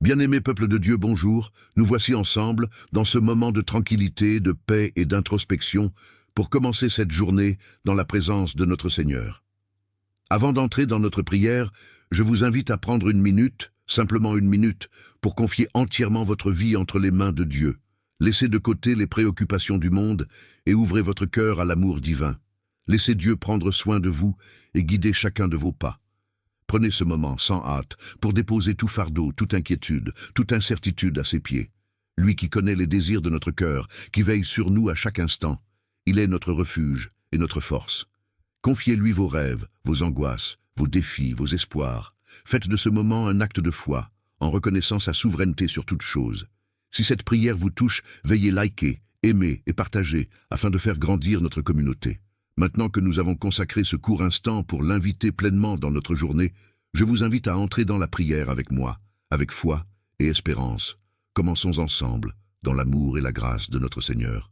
Bien-aimé peuple de Dieu, bonjour. Nous voici ensemble dans ce moment de tranquillité, de paix et d'introspection pour commencer cette journée dans la présence de notre Seigneur. Avant d'entrer dans notre prière, je vous invite à prendre une minute, simplement une minute, pour confier entièrement votre vie entre les mains de Dieu. Laissez de côté les préoccupations du monde et ouvrez votre cœur à l'amour divin. Laissez Dieu prendre soin de vous et guider chacun de vos pas. Prenez ce moment sans hâte pour déposer tout fardeau, toute inquiétude, toute incertitude à ses pieds. Lui qui connaît les désirs de notre cœur, qui veille sur nous à chaque instant, il est notre refuge et notre force. Confiez-lui vos rêves, vos angoisses, vos défis, vos espoirs. Faites de ce moment un acte de foi, en reconnaissant sa souveraineté sur toute chose. Si cette prière vous touche, veuillez liker, aimer et partager afin de faire grandir notre communauté. Maintenant que nous avons consacré ce court instant pour l'inviter pleinement dans notre journée, je vous invite à entrer dans la prière avec moi, avec foi et espérance. Commençons ensemble, dans l'amour et la grâce de notre Seigneur.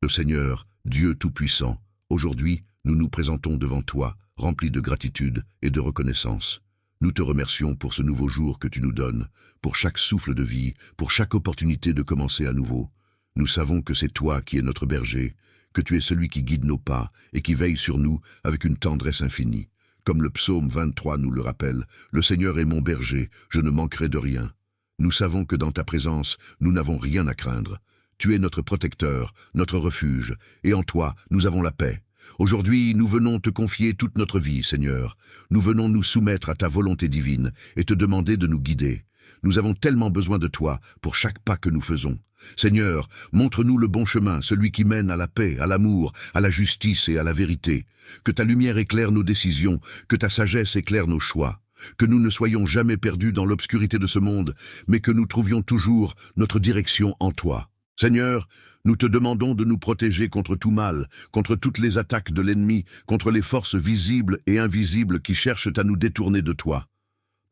Le Seigneur, Dieu Tout-Puissant, aujourd'hui, nous nous présentons devant toi, remplis de gratitude et de reconnaissance. Nous te remercions pour ce nouveau jour que tu nous donnes, pour chaque souffle de vie, pour chaque opportunité de commencer à nouveau. Nous savons que c'est toi qui es notre berger, que tu es celui qui guide nos pas et qui veille sur nous avec une tendresse infinie. Comme le psaume 23 nous le rappelle, « Le Seigneur est mon berger, je ne manquerai de rien ». Nous savons que dans ta présence, nous n'avons rien à craindre. Tu es notre protecteur, notre refuge, et en toi, nous avons la paix. Aujourd'hui, nous venons te confier toute notre vie, Seigneur. Nous venons nous soumettre à ta volonté divine et te demander de nous guider. Nous avons tellement besoin de toi pour chaque pas que nous faisons. Seigneur, montre-nous le bon chemin, celui qui mène à la paix, à l'amour, à la justice et à la vérité. Que ta lumière éclaire nos décisions, que ta sagesse éclaire nos choix. Que nous ne soyons jamais perdus dans l'obscurité de ce monde, mais que nous trouvions toujours notre direction en toi. Seigneur, nous te demandons de nous protéger contre tout mal, contre toutes les attaques de l'ennemi, contre les forces visibles et invisibles qui cherchent à nous détourner de toi.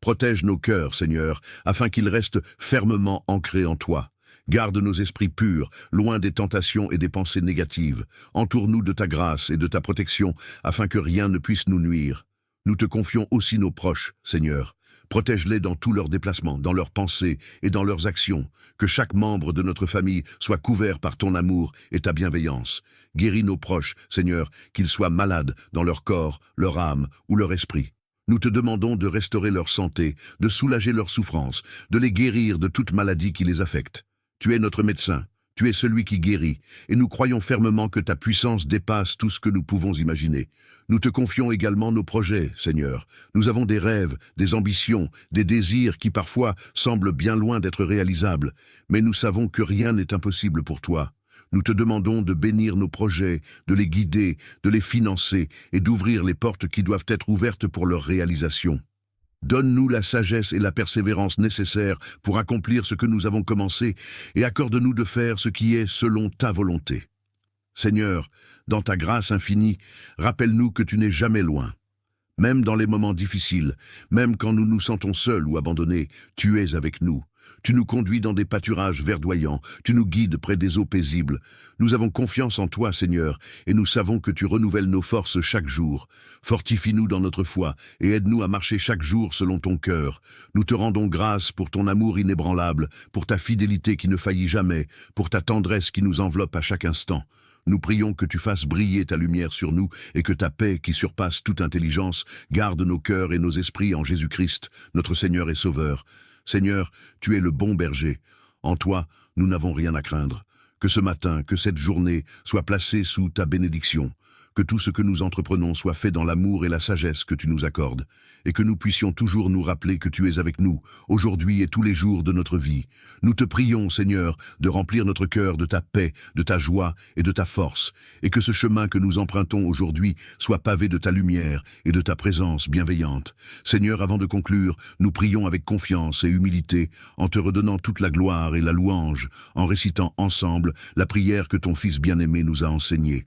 Protège nos cœurs, Seigneur, afin qu'ils restent fermement ancrés en toi. Garde nos esprits purs, loin des tentations et des pensées négatives. Entoure-nous de ta grâce et de ta protection, afin que rien ne puisse nous nuire. Nous te confions aussi nos proches, Seigneur. Protège-les dans tous leurs déplacements, dans leurs pensées et dans leurs actions. Que chaque membre de notre famille soit couvert par ton amour et ta bienveillance. Guéris nos proches, Seigneur, qu'ils soient malades dans leur corps, leur âme ou leur esprit. Nous te demandons de restaurer leur santé, de soulager leurs souffrances, de les guérir de toute maladie qui les affecte. Tu es notre médecin, tu es celui qui guérit, et nous croyons fermement que ta puissance dépasse tout ce que nous pouvons imaginer. Nous te confions également nos projets, Seigneur. Nous avons des rêves, des ambitions, des désirs qui parfois semblent bien loin d'être réalisables, mais nous savons que rien n'est impossible pour toi. Nous te demandons de bénir nos projets, de les guider, de les financer et d'ouvrir les portes qui doivent être ouvertes pour leur réalisation. Donne-nous la sagesse et la persévérance nécessaires pour accomplir ce que nous avons commencé et accorde-nous de faire ce qui est selon ta volonté. Seigneur, dans ta grâce infinie, rappelle-nous que tu n'es jamais loin. Même dans les moments difficiles, même quand nous nous sentons seuls ou abandonnés, tu es avec nous. Tu nous conduis dans des pâturages verdoyants, tu nous guides près des eaux paisibles. Nous avons confiance en toi, Seigneur, et nous savons que tu renouvelles nos forces chaque jour. Fortifie-nous dans notre foi et aide-nous à marcher chaque jour selon ton cœur. Nous te rendons grâce pour ton amour inébranlable, pour ta fidélité qui ne faillit jamais, pour ta tendresse qui nous enveloppe à chaque instant. Nous prions que tu fasses briller ta lumière sur nous et que ta paix, qui surpasse toute intelligence, garde nos cœurs et nos esprits en Jésus-Christ, notre Seigneur et Sauveur. Seigneur, tu es le bon berger. En toi, nous n'avons rien à craindre. Que ce matin, que cette journée soit placée sous ta bénédiction. Que tout ce que nous entreprenons soit fait dans l'amour et la sagesse que tu nous accordes, et que nous puissions toujours nous rappeler que tu es avec nous, aujourd'hui et tous les jours de notre vie. Nous te prions, Seigneur, de remplir notre cœur de ta paix, de ta joie et de ta force, et que ce chemin que nous empruntons aujourd'hui soit pavé de ta lumière et de ta présence bienveillante. Seigneur, avant de conclure, nous prions avec confiance et humilité, en te redonnant toute la gloire et la louange, en récitant ensemble la prière que ton Fils bien-aimé nous a enseignée.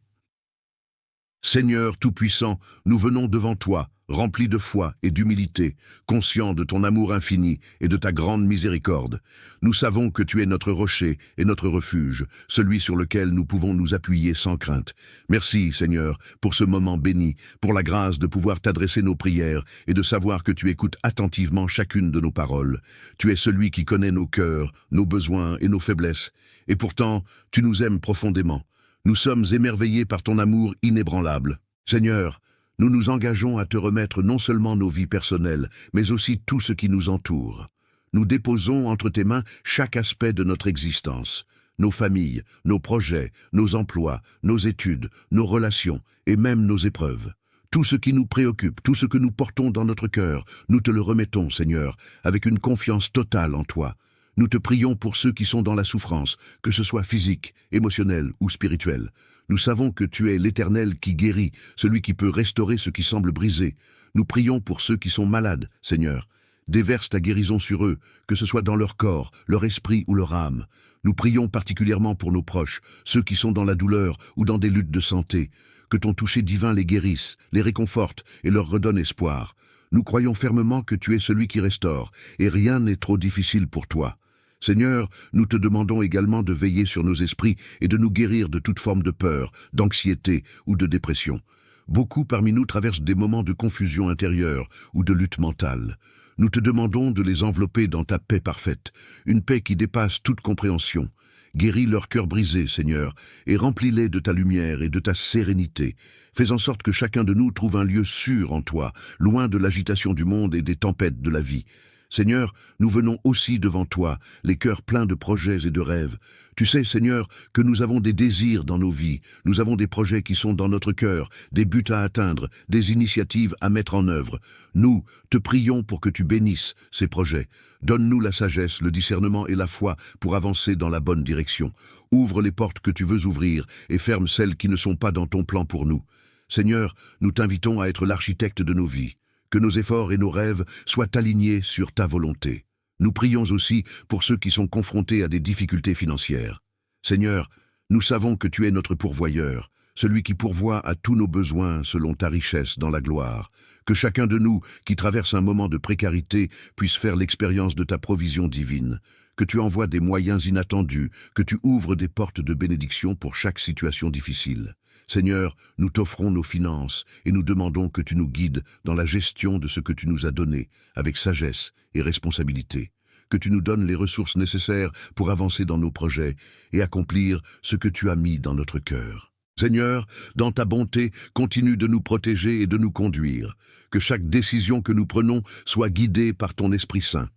Seigneur Tout-Puissant, nous venons devant toi, remplis de foi et d'humilité, conscients de ton amour infini et de ta grande miséricorde. Nous savons que tu es notre rocher et notre refuge, celui sur lequel nous pouvons nous appuyer sans crainte. Merci, Seigneur, pour ce moment béni, pour la grâce de pouvoir t'adresser nos prières et de savoir que tu écoutes attentivement chacune de nos paroles. Tu es celui qui connaît nos cœurs, nos besoins et nos faiblesses. Et pourtant, tu nous aimes profondément. Nous sommes émerveillés par ton amour inébranlable. Seigneur, nous nous engageons à te remettre non seulement nos vies personnelles, mais aussi tout ce qui nous entoure. Nous déposons entre tes mains chaque aspect de notre existence, nos familles, nos projets, nos emplois, nos études, nos relations et même nos épreuves. Tout ce qui nous préoccupe, tout ce que nous portons dans notre cœur, nous te le remettons, Seigneur, avec une confiance totale en toi. Nous te prions pour ceux qui sont dans la souffrance, que ce soit physique, émotionnelle ou spirituelle. Nous savons que tu es l'Éternel qui guérit, celui qui peut restaurer ce qui semble brisé. Nous prions pour ceux qui sont malades, Seigneur. Déverse ta guérison sur eux, que ce soit dans leur corps, leur esprit ou leur âme. Nous prions particulièrement pour nos proches, ceux qui sont dans la douleur ou dans des luttes de santé. Que ton toucher divin les guérisse, les réconforte et leur redonne espoir. Nous croyons fermement que tu es celui qui restaure, et rien n'est trop difficile pour toi. Seigneur, nous te demandons également de veiller sur nos esprits et de nous guérir de toute forme de peur, d'anxiété ou de dépression. Beaucoup parmi nous traversent des moments de confusion intérieure ou de lutte mentale. Nous te demandons de les envelopper dans ta paix parfaite, une paix qui dépasse toute compréhension. Guéris leur cœur brisé, Seigneur, et remplis-les de ta lumière et de ta sérénité. Fais en sorte que chacun de nous trouve un lieu sûr en toi, loin de l'agitation du monde et des tempêtes de la vie. Seigneur, nous venons aussi devant toi, les cœurs pleins de projets et de rêves. Tu sais, Seigneur, que nous avons des désirs dans nos vies, nous avons des projets qui sont dans notre cœur, des buts à atteindre, des initiatives à mettre en œuvre. Nous te prions pour que tu bénisses ces projets. Donne-nous la sagesse, le discernement et la foi pour avancer dans la bonne direction. Ouvre les portes que tu veux ouvrir et ferme celles qui ne sont pas dans ton plan pour nous. Seigneur, nous t'invitons à être l'architecte de nos vies. Que nos efforts et nos rêves soient alignés sur ta volonté. Nous prions aussi pour ceux qui sont confrontés à des difficultés financières. Seigneur, nous savons que tu es notre pourvoyeur, celui qui pourvoit à tous nos besoins selon ta richesse dans la gloire. Que chacun de nous qui traverse un moment de précarité puisse faire l'expérience de ta provision divine. Que tu envoies des moyens inattendus, que tu ouvres des portes de bénédiction pour chaque situation difficile. Seigneur, nous t'offrons nos finances et nous demandons que tu nous guides dans la gestion de ce que tu nous as donné, avec sagesse et responsabilité. Que tu nous donnes les ressources nécessaires pour avancer dans nos projets et accomplir ce que tu as mis dans notre cœur. Seigneur, dans ta bonté, continue de nous protéger et de nous conduire. Que chaque décision que nous prenons soit guidée par ton Esprit Saint.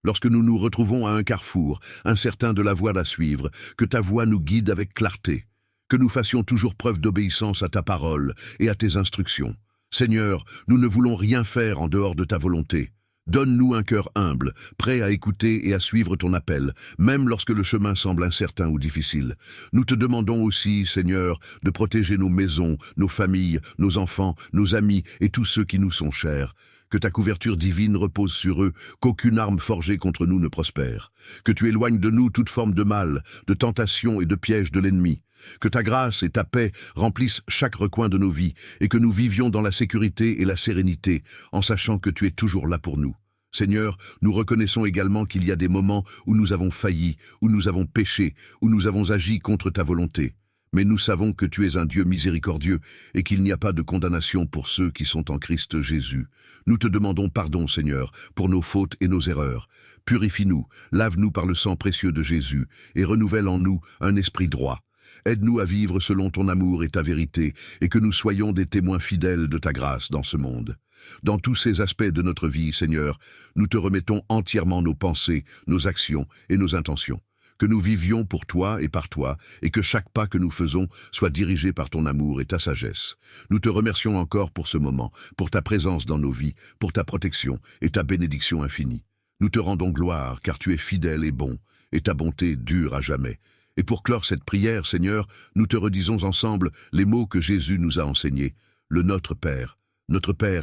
Lorsque nous nous retrouvons à un carrefour, incertains de la voie à suivre, que ta voix nous guide avec clarté. Que nous fassions toujours preuve d'obéissance à ta parole et à tes instructions. Seigneur, nous ne voulons rien faire en dehors de ta volonté. Donne-nous un cœur humble, prêt à écouter et à suivre ton appel, même lorsque le chemin semble incertain ou difficile. Nous te demandons aussi, Seigneur, de protéger nos maisons, nos familles, nos enfants, nos amis et tous ceux qui nous sont chers. Que ta couverture divine repose sur eux, qu'aucune arme forgée contre nous ne prospère. Que tu éloignes de nous toute forme de mal, de tentation et de piège de l'ennemi. Que ta grâce et ta paix remplissent chaque recoin de nos vies et que nous vivions dans la sécurité et la sérénité en sachant que tu es toujours là pour nous. Seigneur, nous reconnaissons également qu'il y a des moments où nous avons failli, où nous avons péché, où nous avons agi contre ta volonté. Mais nous savons que tu es un Dieu miséricordieux et qu'il n'y a pas de condamnation pour ceux qui sont en Christ Jésus. Nous te demandons pardon, Seigneur, pour nos fautes et nos erreurs. Purifie-nous, lave-nous par le sang précieux de Jésus et renouvelle en nous un esprit droit. Aide-nous à vivre selon ton amour et ta vérité et que nous soyons des témoins fidèles de ta grâce dans ce monde. Dans tous ces aspects de notre vie, Seigneur, nous te remettons entièrement nos pensées, nos actions et nos intentions. Que nous vivions pour toi et par toi, et que chaque pas que nous faisons soit dirigé par ton amour et ta sagesse. Nous te remercions encore pour ce moment, pour ta présence dans nos vies, pour ta protection et ta bénédiction infinie. Nous te rendons gloire, car tu es fidèle et bon, et ta bonté dure à jamais. Et pour clore cette prière, Seigneur, nous te redisons ensemble les mots que Jésus nous a enseignés. Le Notre Père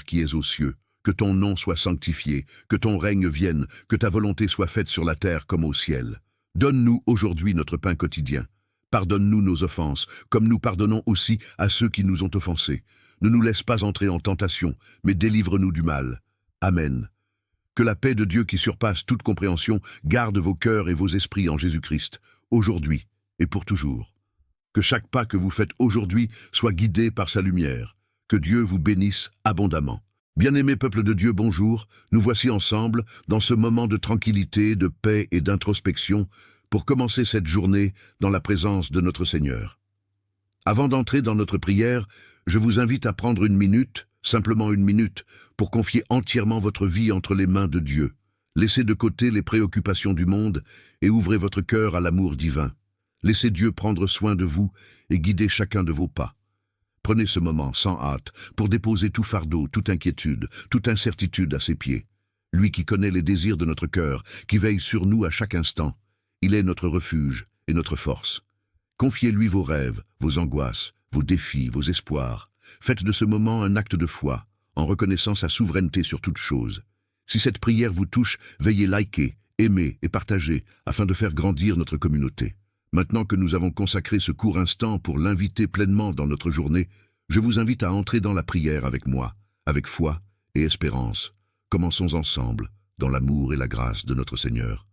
qui es aux cieux, que ton nom soit sanctifié, que ton règne vienne, que ta volonté soit faite sur la terre comme au ciel. Donne-nous aujourd'hui notre pain quotidien. Pardonne-nous nos offenses, comme nous pardonnons aussi à ceux qui nous ont offensés. Ne nous laisse pas entrer en tentation, mais délivre-nous du mal. Amen. Que la paix de Dieu qui surpasse toute compréhension garde vos cœurs et vos esprits en Jésus-Christ, aujourd'hui et pour toujours. Que chaque pas que vous faites aujourd'hui soit guidé par sa lumière. Que Dieu vous bénisse abondamment. Bien-aimé peuple de Dieu, bonjour. Nous voici ensemble dans ce moment de tranquillité, de paix et d'introspection pour commencer cette journée dans la présence de notre Seigneur. Avant d'entrer dans notre prière, je vous invite à prendre une minute, simplement une minute, pour confier entièrement votre vie entre les mains de Dieu. Laissez de côté les préoccupations du monde et ouvrez votre cœur à l'amour divin. Laissez Dieu prendre soin de vous et guider chacun de vos pas. Prenez ce moment sans hâte pour déposer tout fardeau, toute inquiétude, toute incertitude à ses pieds. Lui qui connaît les désirs de notre cœur, qui veille sur nous à chaque instant, il est notre refuge et notre force. Confiez-lui vos rêves, vos angoisses, vos défis, vos espoirs. Faites de ce moment un acte de foi, en reconnaissant sa souveraineté sur toute chose. Si cette prière vous touche, veuillez liker, aimer et partager afin de faire grandir notre communauté. Maintenant que nous avons consacré ce court instant pour l'inviter pleinement dans notre journée, je vous invite à entrer dans la prière avec moi, avec foi et espérance. Commençons ensemble, dans l'amour et la grâce de notre Seigneur.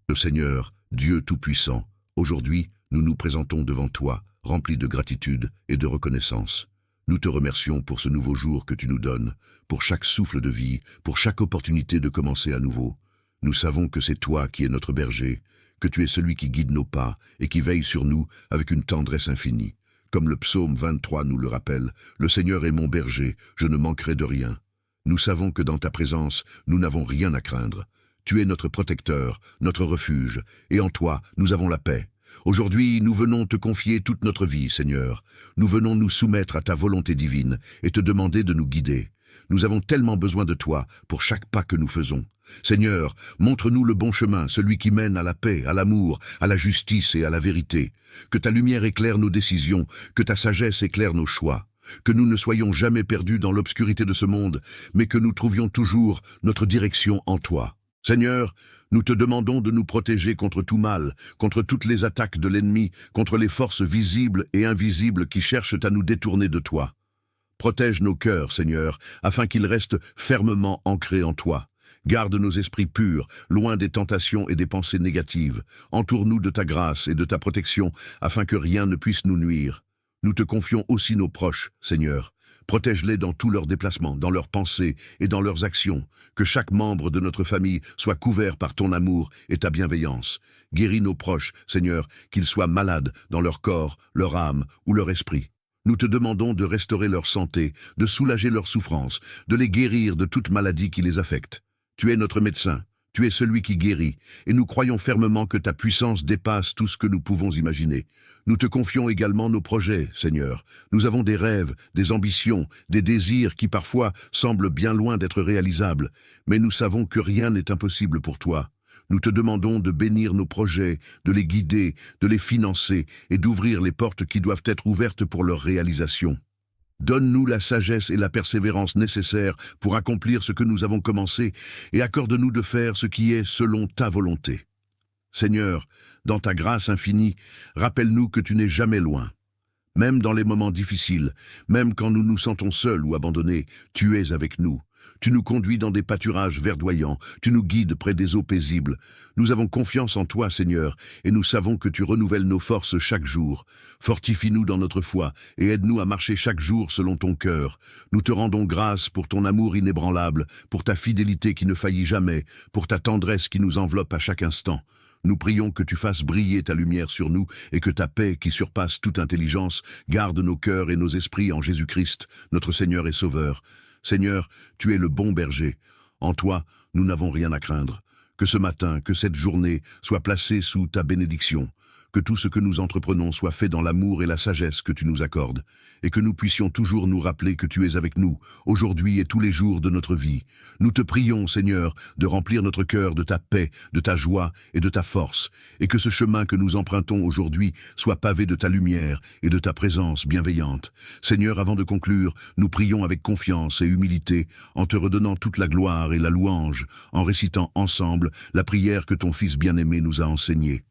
Le Seigneur, Dieu Tout-Puissant, aujourd'hui, nous nous présentons devant toi, remplis de gratitude et de reconnaissance. Nous te remercions pour ce nouveau jour que tu nous donnes, pour chaque souffle de vie, pour chaque opportunité de commencer à nouveau. Nous savons que c'est toi qui es notre berger, que tu es celui qui guide nos pas et qui veille sur nous avec une tendresse infinie. Comme le psaume 23 nous le rappelle, « Le Seigneur est mon berger, je ne manquerai de rien ». Nous savons que dans ta présence, nous n'avons rien à craindre. Tu es notre protecteur, notre refuge, et en toi, nous avons la paix. Aujourd'hui, nous venons te confier toute notre vie, Seigneur. Nous venons nous soumettre à ta volonté divine et te demander de nous guider. Nous avons tellement besoin de toi pour chaque pas que nous faisons. Seigneur, montre-nous le bon chemin, celui qui mène à la paix, à l'amour, à la justice et à la vérité. Que ta lumière éclaire nos décisions, que ta sagesse éclaire nos choix. Que nous ne soyons jamais perdus dans l'obscurité de ce monde, mais que nous trouvions toujours notre direction en toi. Seigneur, nous te demandons de nous protéger contre tout mal, contre toutes les attaques de l'ennemi, contre les forces visibles et invisibles qui cherchent à nous détourner de toi. Protège nos cœurs, Seigneur, afin qu'ils restent fermement ancrés en toi. Garde nos esprits purs, loin des tentations et des pensées négatives. Entoure-nous de ta grâce et de ta protection, afin que rien ne puisse nous nuire. Nous te confions aussi nos proches, Seigneur. Protège-les dans tous leurs déplacements, dans leurs pensées et dans leurs actions. Que chaque membre de notre famille soit couvert par ton amour et ta bienveillance. Guéris nos proches, Seigneur, qu'ils soient malades dans leur corps, leur âme ou leur esprit. Nous te demandons de restaurer leur santé, de soulager leurs souffrances, de les guérir de toute maladie qui les affecte. Tu es notre médecin, tu es celui qui guérit, et nous croyons fermement que ta puissance dépasse tout ce que nous pouvons imaginer. Nous te confions également nos projets, Seigneur. Nous avons des rêves, des ambitions, des désirs qui parfois semblent bien loin d'être réalisables, mais nous savons que rien n'est impossible pour toi. Nous te demandons de bénir nos projets, de les guider, de les financer et d'ouvrir les portes qui doivent être ouvertes pour leur réalisation. Donne-nous la sagesse et la persévérance nécessaires pour accomplir ce que nous avons commencé et accorde-nous de faire ce qui est selon ta volonté. Seigneur, dans ta grâce infinie, rappelle-nous que tu n'es jamais loin. Même dans les moments difficiles, même quand nous nous sentons seuls ou abandonnés, tu es avec nous. Tu nous conduis dans des pâturages verdoyants, tu nous guides près des eaux paisibles. Nous avons confiance en toi, Seigneur, et nous savons que tu renouvelles nos forces chaque jour. Fortifie-nous dans notre foi et aide-nous à marcher chaque jour selon ton cœur. Nous te rendons grâce pour ton amour inébranlable, pour ta fidélité qui ne faillit jamais, pour ta tendresse qui nous enveloppe à chaque instant. Nous prions que tu fasses briller ta lumière sur nous et que ta paix, qui surpasse toute intelligence, garde nos cœurs et nos esprits en Jésus-Christ, notre Seigneur et Sauveur. Seigneur, tu es le bon berger. En toi, nous n'avons rien à craindre. Que ce matin, que cette journée soit placée sous ta bénédiction. Que tout ce que nous entreprenons soit fait dans l'amour et la sagesse que tu nous accordes, et que nous puissions toujours nous rappeler que tu es avec nous, aujourd'hui et tous les jours de notre vie. Nous te prions, Seigneur, de remplir notre cœur de ta paix, de ta joie et de ta force, et que ce chemin que nous empruntons aujourd'hui soit pavé de ta lumière et de ta présence bienveillante. Seigneur, avant de conclure, nous prions avec confiance et humilité, en te redonnant toute la gloire et la louange, en récitant ensemble la prière que ton Fils bien-aimé nous a enseignée.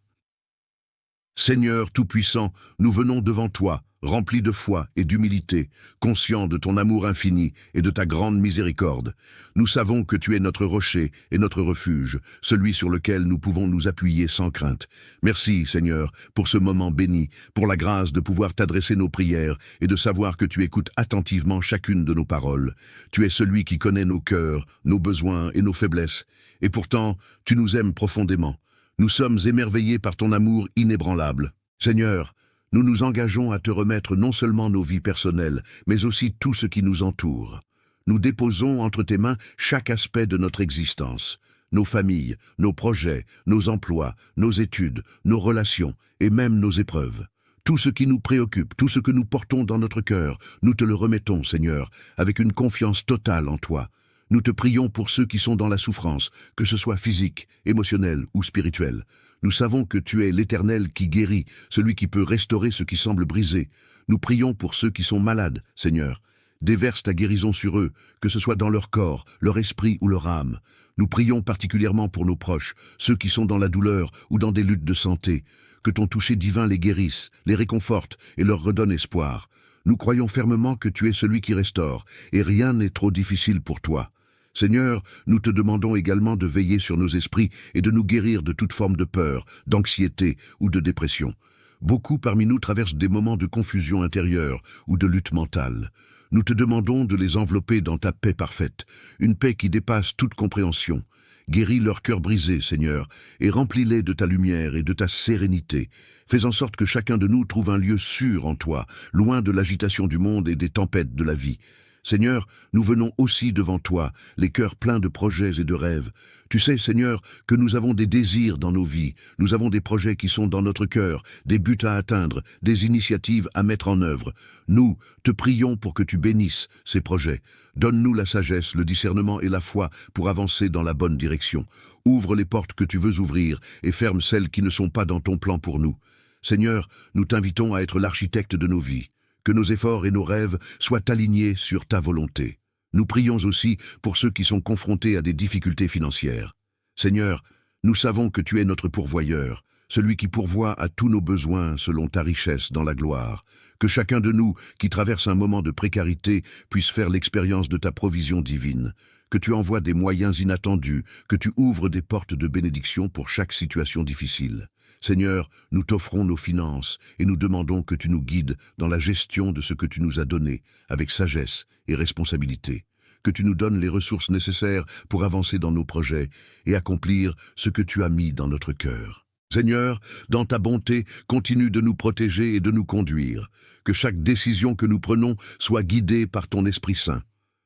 Seigneur Tout-Puissant, nous venons devant toi, remplis de foi et d'humilité, conscients de ton amour infini et de ta grande miséricorde. Nous savons que tu es notre rocher et notre refuge, celui sur lequel nous pouvons nous appuyer sans crainte. Merci, Seigneur, pour ce moment béni, pour la grâce de pouvoir t'adresser nos prières et de savoir que tu écoutes attentivement chacune de nos paroles. Tu es celui qui connaît nos cœurs, nos besoins et nos faiblesses. Et pourtant, tu nous aimes profondément. Nous sommes émerveillés par ton amour inébranlable. Seigneur, nous nous engageons à te remettre non seulement nos vies personnelles, mais aussi tout ce qui nous entoure. Nous déposons entre tes mains chaque aspect de notre existence, nos familles, nos projets, nos emplois, nos études, nos relations et même nos épreuves. Tout ce qui nous préoccupe, tout ce que nous portons dans notre cœur, nous te le remettons, Seigneur, avec une confiance totale en toi. Nous te prions pour ceux qui sont dans la souffrance, que ce soit physique, émotionnelle ou spirituelle. Nous savons que tu es l'Éternel qui guérit, celui qui peut restaurer ce qui semble brisé. Nous prions pour ceux qui sont malades, Seigneur. Déverse ta guérison sur eux, que ce soit dans leur corps, leur esprit ou leur âme. Nous prions particulièrement pour nos proches, ceux qui sont dans la douleur ou dans des luttes de santé. Que ton toucher divin les guérisse, les réconforte et leur redonne espoir. Nous croyons fermement que tu es celui qui restaure, et rien n'est trop difficile pour toi. Seigneur, nous te demandons également de veiller sur nos esprits et de nous guérir de toute forme de peur, d'anxiété ou de dépression. Beaucoup parmi nous traversent des moments de confusion intérieure ou de lutte mentale. Nous te demandons de les envelopper dans ta paix parfaite, une paix qui dépasse toute compréhension. Guéris leurs cœurs brisés, Seigneur, et remplis-les de ta lumière et de ta sérénité. Fais en sorte que chacun de nous trouve un lieu sûr en toi, loin de l'agitation du monde et des tempêtes de la vie. Seigneur, nous venons aussi devant toi, les cœurs pleins de projets et de rêves. Tu sais, Seigneur, que nous avons des désirs dans nos vies, nous avons des projets qui sont dans notre cœur, des buts à atteindre, des initiatives à mettre en œuvre. Nous te prions pour que tu bénisses ces projets. Donne-nous la sagesse, le discernement et la foi pour avancer dans la bonne direction. Ouvre les portes que tu veux ouvrir et ferme celles qui ne sont pas dans ton plan pour nous. Seigneur, nous t'invitons à être l'architecte de nos vies. Que nos efforts et nos rêves soient alignés sur ta volonté. Nous prions aussi pour ceux qui sont confrontés à des difficultés financières. Seigneur, nous savons que tu es notre pourvoyeur, celui qui pourvoit à tous nos besoins selon ta richesse dans la gloire. Que chacun de nous qui traverse un moment de précarité puisse faire l'expérience de ta provision divine. Que tu envoies des moyens inattendus, que tu ouvres des portes de bénédiction pour chaque situation difficile. Seigneur, nous t'offrons nos finances et nous demandons que tu nous guides dans la gestion de ce que tu nous as donné, avec sagesse et responsabilité. Que tu nous donnes les ressources nécessaires pour avancer dans nos projets et accomplir ce que tu as mis dans notre cœur. Seigneur, dans ta bonté, continue de nous protéger et de nous conduire. Que chaque décision que nous prenons soit guidée par ton Esprit Saint.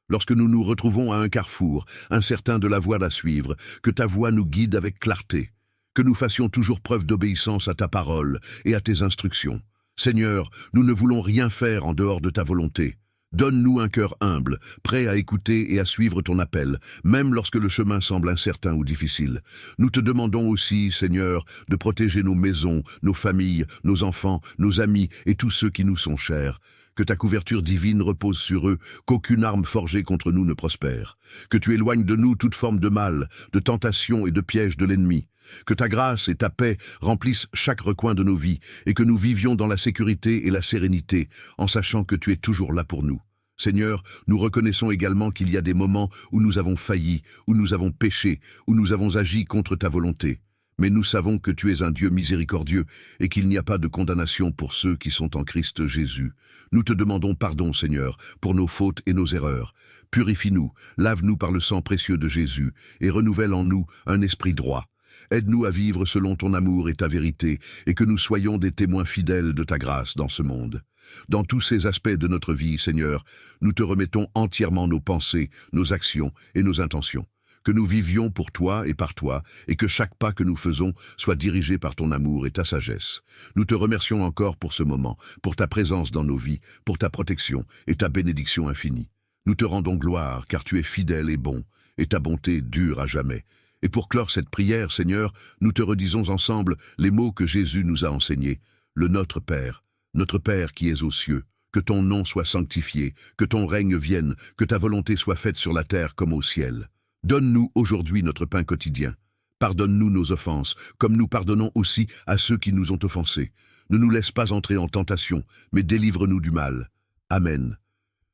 Lorsque nous nous retrouvons à un carrefour, incertains de la voie à suivre, que ta voix nous guide avec clarté. Que nous fassions toujours preuve d'obéissance à ta parole et à tes instructions. Seigneur, nous ne voulons rien faire en dehors de ta volonté. Donne-nous un cœur humble, prêt à écouter et à suivre ton appel, même lorsque le chemin semble incertain ou difficile. Nous te demandons aussi, Seigneur, de protéger nos maisons, nos familles, nos enfants, nos amis et tous ceux qui nous sont chers. Que ta couverture divine repose sur eux, qu'aucune arme forgée contre nous ne prospère. Que tu éloignes de nous toute forme de mal, de tentation et de piège de l'ennemi. Que ta grâce et ta paix remplissent chaque recoin de nos vies et que nous vivions dans la sécurité et la sérénité en sachant que tu es toujours là pour nous. Seigneur, nous reconnaissons également qu'il y a des moments où nous avons failli, où nous avons péché, où nous avons agi contre ta volonté. Mais nous savons que tu es un Dieu miséricordieux et qu'il n'y a pas de condamnation pour ceux qui sont en Christ Jésus. Nous te demandons pardon, Seigneur, pour nos fautes et nos erreurs. Purifie-nous, lave-nous par le sang précieux de Jésus et renouvelle en nous un esprit droit. Aide-nous à vivre selon ton amour et ta vérité, et que nous soyons des témoins fidèles de ta grâce dans ce monde. Dans tous ces aspects de notre vie, Seigneur, nous te remettons entièrement nos pensées, nos actions et nos intentions. Que nous vivions pour toi, et que chaque pas que nous faisons soit dirigé par ton amour et ta sagesse. Nous te remercions encore pour ce moment, pour ta présence dans nos vies, pour ta protection et ta bénédiction infinie. Nous te rendons gloire, car tu es fidèle et bon, et ta bonté dure à jamais. Et pour clore cette prière, Seigneur, nous te redisons ensemble les mots que Jésus nous a enseignés. Le Notre Père qui es aux cieux, que ton nom soit sanctifié, que ton règne vienne, que ta volonté soit faite sur la terre comme au ciel. Donne-nous aujourd'hui notre pain quotidien. Pardonne-nous nos offenses, comme nous pardonnons aussi à ceux qui nous ont offensés. Ne nous laisse pas entrer en tentation, mais délivre-nous du mal. Amen.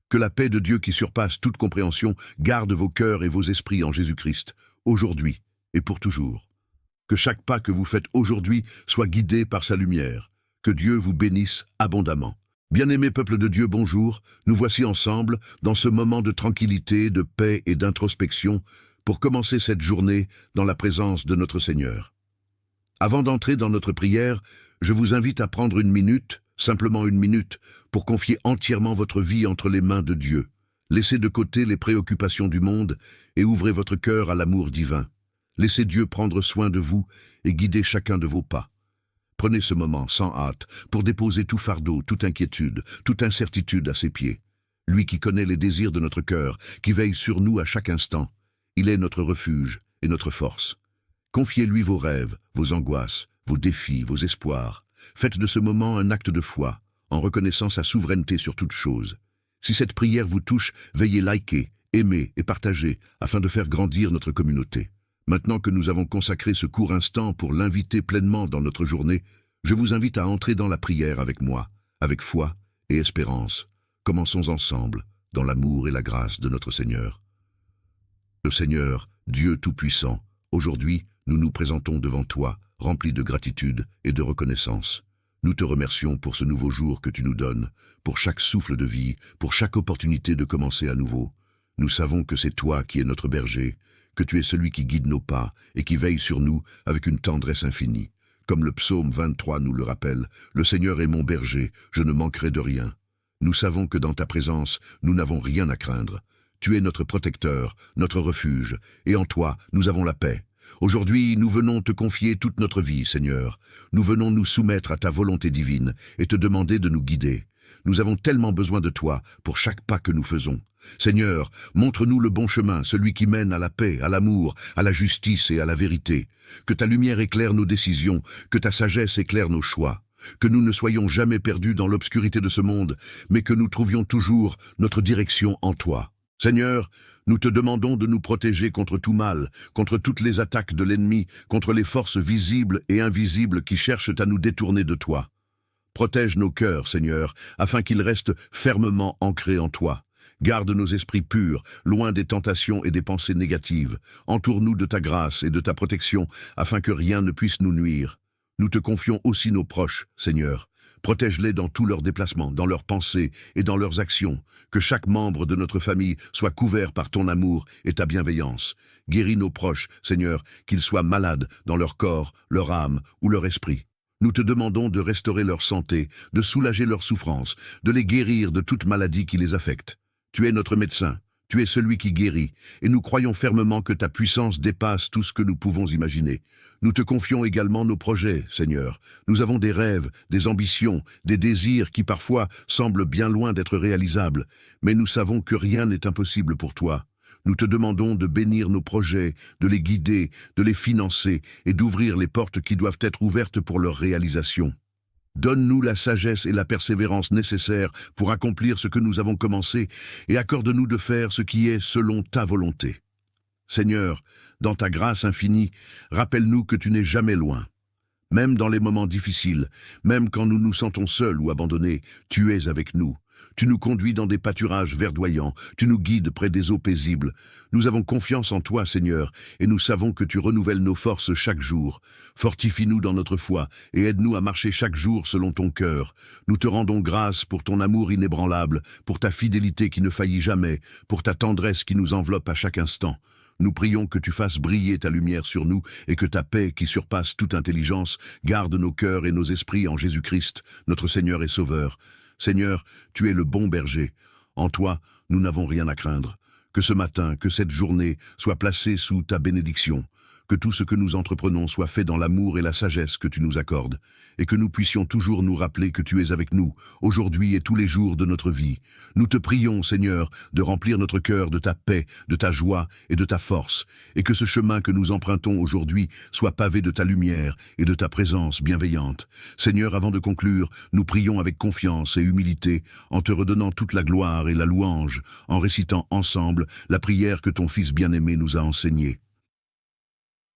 Que la paix de Dieu qui surpasse toute compréhension garde vos cœurs et vos esprits en Jésus-Christ, aujourd'hui et pour toujours. Que chaque pas que vous faites aujourd'hui soit guidé par sa lumière. Que Dieu vous bénisse abondamment. Bien-aimé peuple de Dieu, bonjour. Nous voici ensemble dans ce moment de tranquillité, de paix et d'introspection pour commencer cette journée dans la présence de notre Seigneur. Avant d'entrer dans notre prière, je vous invite à prendre une minute, simplement une minute, pour confier entièrement votre vie entre les mains de Dieu. Laissez de côté les préoccupations du monde et ouvrez votre cœur à l'amour divin. Laissez Dieu prendre soin de vous et guider chacun de vos pas. Prenez ce moment sans hâte pour déposer tout fardeau, toute inquiétude, toute incertitude à ses pieds. Lui qui connaît les désirs de notre cœur, qui veille sur nous à chaque instant, il est notre refuge et notre force. Confiez-lui vos rêves, vos angoisses, vos défis, vos espoirs. Faites de ce moment un acte de foi, en reconnaissant sa souveraineté sur toute chose. Si cette prière vous touche, veuillez liker, aimer et partager afin de faire grandir notre communauté. Maintenant que nous avons consacré ce court instant pour l'inviter pleinement dans notre journée, je vous invite à entrer dans la prière avec moi, avec foi et espérance. Commençons ensemble, dans l'amour et la grâce de notre Seigneur. Le Seigneur, Dieu Tout-Puissant, aujourd'hui, nous nous présentons devant toi, remplis de gratitude et de reconnaissance. Nous te remercions pour ce nouveau jour que tu nous donnes, pour chaque souffle de vie, pour chaque opportunité de commencer à nouveau. Nous savons que c'est toi qui es notre berger, que tu es celui qui guide nos pas et qui veille sur nous avec une tendresse infinie. Comme le psaume 23 nous le rappelle, « Le Seigneur est mon berger, je ne manquerai de rien ». Nous savons que dans ta présence, nous n'avons rien à craindre. Tu es notre protecteur, notre refuge, et en toi, nous avons la paix. Aujourd'hui, nous venons te confier toute notre vie, Seigneur. Nous venons nous soumettre à ta volonté divine et te demander de nous guider. Nous avons tellement besoin de toi pour chaque pas que nous faisons. Seigneur, montre-nous le bon chemin, celui qui mène à la paix, à l'amour, à la justice et à la vérité. Que ta lumière éclaire nos décisions, que ta sagesse éclaire nos choix. Que nous ne soyons jamais perdus dans l'obscurité de ce monde, mais que nous trouvions toujours notre direction en toi. Seigneur, nous te demandons de nous protéger contre tout mal, contre toutes les attaques de l'ennemi, contre les forces visibles et invisibles qui cherchent à nous détourner de toi. Protège nos cœurs, Seigneur, afin qu'ils restent fermement ancrés en toi. Garde nos esprits purs, loin des tentations et des pensées négatives. Entoure-nous de ta grâce et de ta protection, afin que rien ne puisse nous nuire. Nous te confions aussi nos proches, Seigneur. Protège-les dans tous leurs déplacements, dans leurs pensées et dans leurs actions. Que chaque membre de notre famille soit couvert par ton amour et ta bienveillance. Guéris nos proches, Seigneur, qu'ils soient malades dans leur corps, leur âme ou leur esprit. Nous te demandons de restaurer leur santé, de soulager leurs souffrances, de les guérir de toute maladie qui les affecte. Tu es notre médecin, tu es celui qui guérit, et nous croyons fermement que ta puissance dépasse tout ce que nous pouvons imaginer. Nous te confions également nos projets, Seigneur. Nous avons des rêves, des ambitions, des désirs qui parfois semblent bien loin d'être réalisables, mais nous savons que rien n'est impossible pour toi. Nous te demandons de bénir nos projets, de les guider, de les financer et d'ouvrir les portes qui doivent être ouvertes pour leur réalisation. Donne-nous la sagesse et la persévérance nécessaires pour accomplir ce que nous avons commencé et accorde-nous de faire ce qui est selon ta volonté. Seigneur, dans ta grâce infinie, rappelle-nous que tu n'es jamais loin. Même dans les moments difficiles, même quand nous nous sentons seuls ou abandonnés, tu es avec nous. Tu nous conduis dans des pâturages verdoyants, tu nous guides près des eaux paisibles. Nous avons confiance en toi, Seigneur, et nous savons que tu renouvelles nos forces chaque jour. Fortifie-nous dans notre foi et aide-nous à marcher chaque jour selon ton cœur. Nous te rendons grâce pour ton amour inébranlable, pour ta fidélité qui ne faillit jamais, pour ta tendresse qui nous enveloppe à chaque instant. Nous prions que tu fasses briller ta lumière sur nous et que ta paix, qui surpasse toute intelligence, garde nos cœurs et nos esprits en Jésus-Christ, notre Seigneur et Sauveur. Seigneur, tu es le bon berger. En toi, nous n'avons rien à craindre. Que ce matin, que cette journée soit placée sous ta bénédiction. Que tout ce que nous entreprenons soit fait dans l'amour et la sagesse que tu nous accordes, et que nous puissions toujours nous rappeler que tu es avec nous, aujourd'hui et tous les jours de notre vie. Nous te prions, Seigneur, de remplir notre cœur de ta paix, de ta joie et de ta force, et que ce chemin que nous empruntons aujourd'hui soit pavé de ta lumière et de ta présence bienveillante. Seigneur, avant de conclure, nous prions avec confiance et humilité, en te redonnant toute la gloire et la louange, en récitant ensemble la prière que ton Fils bien-aimé nous a enseignée.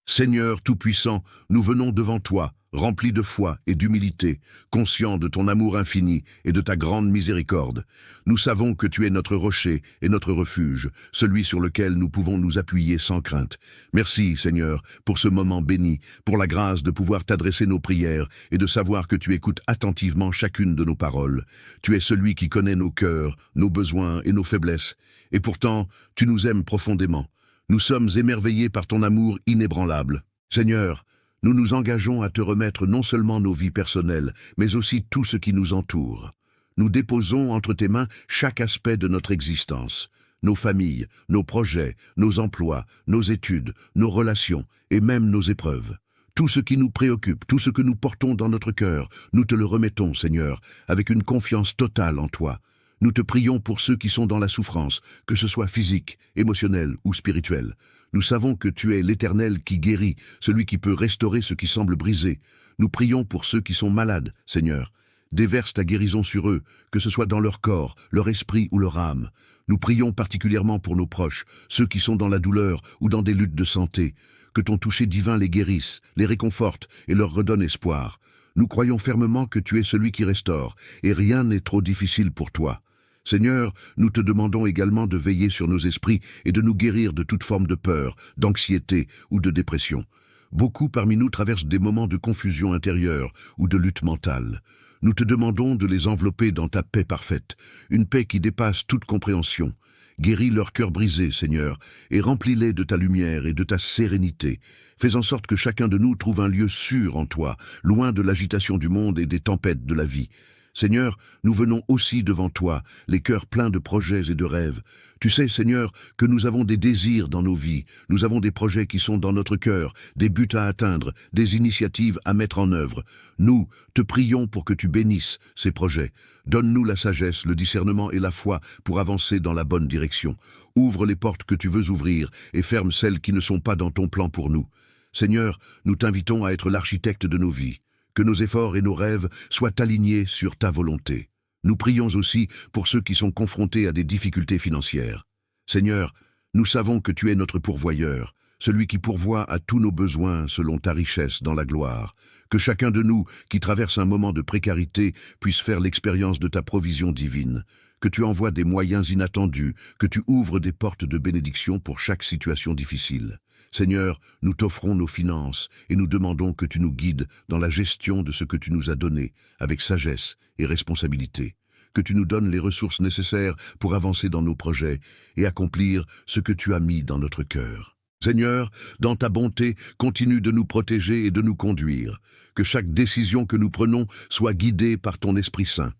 Seigneur Tout-Puissant, nous venons devant toi, remplis de foi et d'humilité, conscients de ton amour infini et de ta grande miséricorde. Nous savons que tu es notre rocher et notre refuge, celui sur lequel nous pouvons nous appuyer sans crainte. Merci, Seigneur, pour ce moment béni, pour la grâce de pouvoir t'adresser nos prières et de savoir que tu écoutes attentivement chacune de nos paroles. Tu es celui qui connaît nos cœurs, nos besoins et nos faiblesses. Et pourtant, tu nous aimes profondément. Nous sommes émerveillés par ton amour inébranlable. Seigneur, nous nous engageons à te remettre non seulement nos vies personnelles, mais aussi tout ce qui nous entoure. Nous déposons entre tes mains chaque aspect de notre existence, nos familles, nos projets, nos emplois, nos études, nos relations et même nos épreuves. Tout ce qui nous préoccupe, tout ce que nous portons dans notre cœur, nous te le remettons, Seigneur, avec une confiance totale en toi. Nous te prions pour ceux qui sont dans la souffrance, que ce soit physique, émotionnelle ou spirituelle. Nous savons que tu es l'Éternel qui guérit, celui qui peut restaurer ce qui semble brisé. Nous prions pour ceux qui sont malades, Seigneur. Déverse ta guérison sur eux, que ce soit dans leur corps, leur esprit ou leur âme. Nous prions particulièrement pour nos proches, ceux qui sont dans la douleur ou dans des luttes de santé. Que ton toucher divin les guérisse, les réconforte et leur redonne espoir. Nous croyons fermement que tu es celui qui restaure, et rien n'est trop difficile pour toi. Seigneur, nous te demandons également de veiller sur nos esprits et de nous guérir de toute forme de peur, d'anxiété ou de dépression. Beaucoup parmi nous traversent des moments de confusion intérieure ou de lutte mentale. Nous te demandons de les envelopper dans ta paix parfaite, une paix qui dépasse toute compréhension. Guéris leur cœur brisé, Seigneur, et remplis-les de ta lumière et de ta sérénité. Fais en sorte que chacun de nous trouve un lieu sûr en toi, loin de l'agitation du monde et des tempêtes de la vie. Seigneur, nous venons aussi devant toi, les cœurs pleins de projets et de rêves. Tu sais, Seigneur, que nous avons des désirs dans nos vies, nous avons des projets qui sont dans notre cœur, des buts à atteindre, des initiatives à mettre en œuvre. Nous te prions pour que tu bénisses ces projets. Donne-nous la sagesse, le discernement et la foi pour avancer dans la bonne direction. Ouvre les portes que tu veux ouvrir et ferme celles qui ne sont pas dans ton plan pour nous. Seigneur, nous t'invitons à être l'architecte de nos vies. Que nos efforts et nos rêves soient alignés sur ta volonté. Nous prions aussi pour ceux qui sont confrontés à des difficultés financières. Seigneur, nous savons que tu es notre pourvoyeur, celui qui pourvoit à tous nos besoins selon ta richesse dans la gloire. Que chacun de nous qui traverse un moment de précarité puisse faire l'expérience de ta provision divine. Que tu envoies des moyens inattendus, que tu ouvres des portes de bénédiction pour chaque situation difficile. Seigneur, nous t'offrons nos finances et nous demandons que tu nous guides dans la gestion de ce que tu nous as donné, avec sagesse et responsabilité. Que tu nous donnes les ressources nécessaires pour avancer dans nos projets et accomplir ce que tu as mis dans notre cœur. Seigneur, dans ta bonté, continue de nous protéger et de nous conduire. Que chaque décision que nous prenons soit guidée par ton Esprit Saint.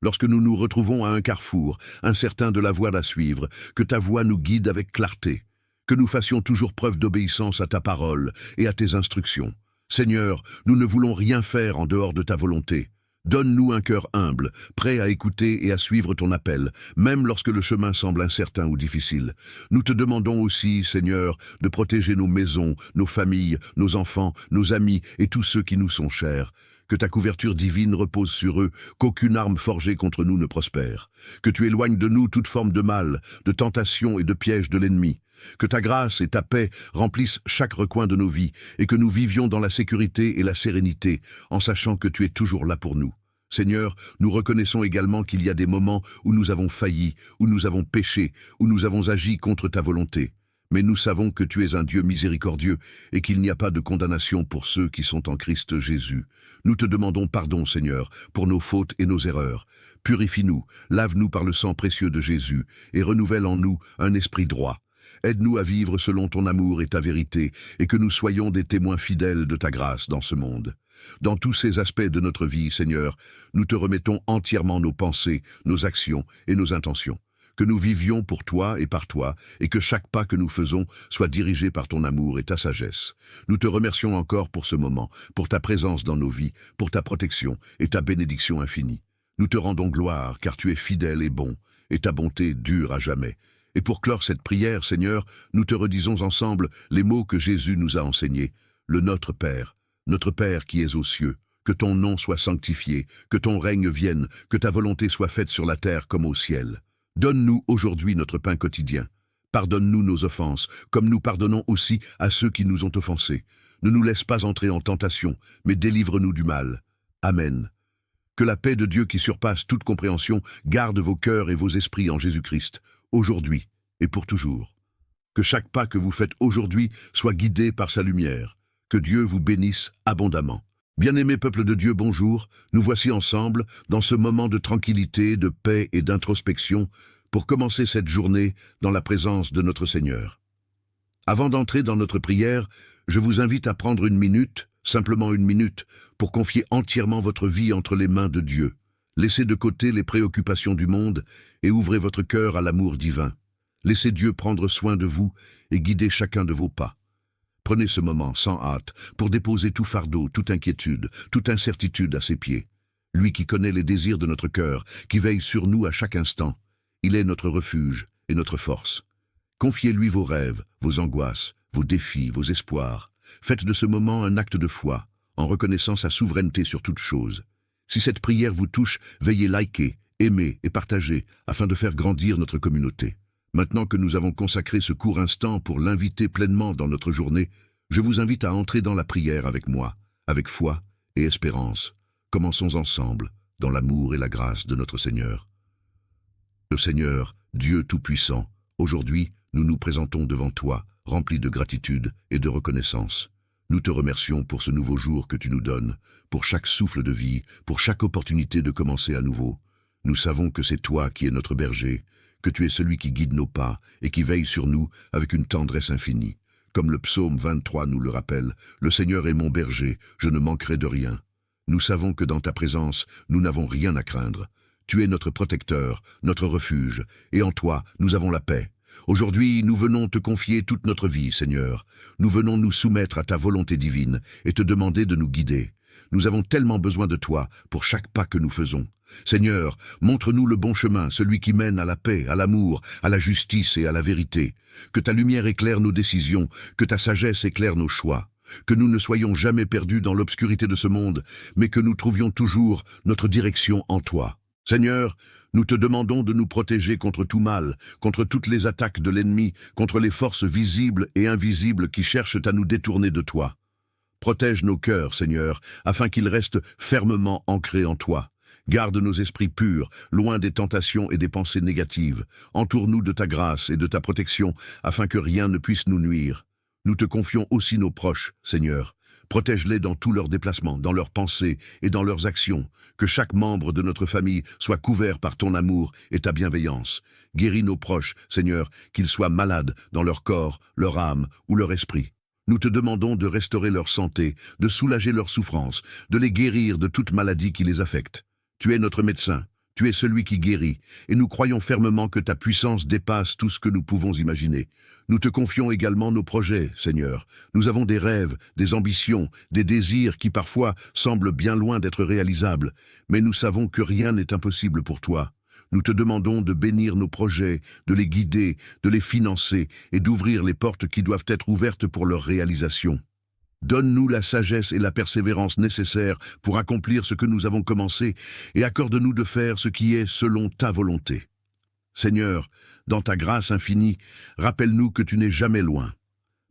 Lorsque nous nous retrouvons à un carrefour, incertains de la voie à suivre, que ta voix nous guide avec clarté. Que nous fassions toujours preuve d'obéissance à ta parole et à tes instructions. Seigneur, nous ne voulons rien faire en dehors de ta volonté. Donne-nous un cœur humble, prêt à écouter et à suivre ton appel, même lorsque le chemin semble incertain ou difficile. Nous te demandons aussi, Seigneur, de protéger nos maisons, nos familles, nos enfants, nos amis et tous ceux qui nous sont chers. Que ta couverture divine repose sur eux, qu'aucune arme forgée contre nous ne prospère. Que tu éloignes de nous toute forme de mal, de tentation et de piège de l'ennemi. Que ta grâce et ta paix remplissent chaque recoin de nos vies et que nous vivions dans la sécurité et la sérénité, en sachant que tu es toujours là pour nous. Seigneur, nous reconnaissons également qu'il y a des moments où nous avons failli, où nous avons péché, où nous avons agi contre ta volonté. Mais nous savons que tu es un Dieu miséricordieux et qu'il n'y a pas de condamnation pour ceux qui sont en Christ Jésus. Nous te demandons pardon, Seigneur, pour nos fautes et nos erreurs. Purifie-nous, lave-nous par le sang précieux de Jésus et renouvelle en nous un esprit droit. Aide-nous à vivre selon ton amour et ta vérité et que nous soyons des témoins fidèles de ta grâce dans ce monde. Dans tous ces aspects de notre vie, Seigneur, nous te remettons entièrement nos pensées, nos actions et nos intentions. Que nous vivions pour toi et par toi, et que chaque pas que nous faisons soit dirigé par ton amour et ta sagesse. Nous te remercions encore pour ce moment, pour ta présence dans nos vies, pour ta protection et ta bénédiction infinie. Nous te rendons gloire, car tu es fidèle et bon, et ta bonté dure à jamais. Et pour clore cette prière, Seigneur, nous te redisons ensemble les mots que Jésus nous a enseignés. Le Notre Père qui es aux cieux, que ton nom soit sanctifié, que ton règne vienne, que ta volonté soit faite sur la terre comme au ciel. Donne-nous aujourd'hui notre pain quotidien. Pardonne-nous nos offenses, comme nous pardonnons aussi à ceux qui nous ont offensés. Ne nous laisse pas entrer en tentation, mais délivre-nous du mal. Amen. Que la paix de Dieu qui surpasse toute compréhension garde vos cœurs et vos esprits en Jésus-Christ, aujourd'hui et pour toujours. Que chaque pas que vous faites aujourd'hui soit guidé par sa lumière. Que Dieu vous bénisse abondamment. Bien-aimé peuple de Dieu, bonjour. Nous voici ensemble dans ce moment de tranquillité, de paix et d'introspection pour commencer cette journée dans la présence de notre Seigneur. Avant d'entrer dans notre prière, je vous invite à prendre une minute, simplement une minute, pour confier entièrement votre vie entre les mains de Dieu. Laissez de côté les préoccupations du monde et ouvrez votre cœur à l'amour divin. Laissez Dieu prendre soin de vous et guider chacun de vos pas. Prenez ce moment sans hâte pour déposer tout fardeau, toute inquiétude, toute incertitude à ses pieds. Lui qui connaît les désirs de notre cœur, qui veille sur nous à chaque instant, il est notre refuge et notre force. Confiez-lui vos rêves, vos angoisses, vos défis, vos espoirs. Faites de ce moment un acte de foi, en reconnaissant sa souveraineté sur toute chose. Si cette prière vous touche, veuillez liker, aimer et partager afin de faire grandir notre communauté. Maintenant que nous avons consacré ce court instant pour l'inviter pleinement dans notre journée, je vous invite à entrer dans la prière avec moi, avec foi et espérance. Commençons ensemble, dans l'amour et la grâce de notre Seigneur. Le Seigneur, Dieu Tout-Puissant, aujourd'hui, nous nous présentons devant toi, remplis de gratitude et de reconnaissance. Nous te remercions pour ce nouveau jour que tu nous donnes, pour chaque souffle de vie, pour chaque opportunité de commencer à nouveau. Nous savons que c'est toi qui es notre berger, que tu es celui qui guide nos pas et qui veille sur nous avec une tendresse infinie. Comme le psaume 23 nous le rappelle, « Le Seigneur est mon berger, je ne manquerai de rien ». Nous savons que dans ta présence, nous n'avons rien à craindre. Tu es notre protecteur, notre refuge, et en toi, nous avons la paix. Aujourd'hui, nous venons te confier toute notre vie, Seigneur. Nous venons nous soumettre à ta volonté divine et te demander de nous guider. Nous avons tellement besoin de toi pour chaque pas que nous faisons. Seigneur, montre-nous le bon chemin, celui qui mène à la paix, à l'amour, à la justice et à la vérité. Que ta lumière éclaire nos décisions, que ta sagesse éclaire nos choix. Que nous ne soyons jamais perdus dans l'obscurité de ce monde, mais que nous trouvions toujours notre direction en toi. Seigneur, nous te demandons de nous protéger contre tout mal, contre toutes les attaques de l'ennemi, contre les forces visibles et invisibles qui cherchent à nous détourner de toi. Protège nos cœurs, Seigneur, afin qu'ils restent fermement ancrés en toi. Garde nos esprits purs, loin des tentations et des pensées négatives. Entoure-nous de ta grâce et de ta protection, afin que rien ne puisse nous nuire. Nous te confions aussi nos proches, Seigneur. Protège-les dans tous leurs déplacements, dans leurs pensées et dans leurs actions. Que chaque membre de notre famille soit couvert par ton amour et ta bienveillance. Guéris nos proches, Seigneur, qu'ils soient malades dans leur corps, leur âme ou leur esprit. Nous te demandons de restaurer leur santé, de soulager leurs souffrances, de les guérir de toute maladie qui les affecte. Tu es notre médecin, tu es celui qui guérit, et nous croyons fermement que ta puissance dépasse tout ce que nous pouvons imaginer. Nous te confions également nos projets, Seigneur. Nous avons des rêves, des ambitions, des désirs qui parfois semblent bien loin d'être réalisables, mais nous savons que rien n'est impossible pour toi. Nous te demandons de bénir nos projets, de les guider, de les financer et d'ouvrir les portes qui doivent être ouvertes pour leur réalisation. Donne-nous la sagesse et la persévérance nécessaires pour accomplir ce que nous avons commencé et accorde-nous de faire ce qui est selon ta volonté. Seigneur, dans ta grâce infinie, rappelle-nous que tu n'es jamais loin.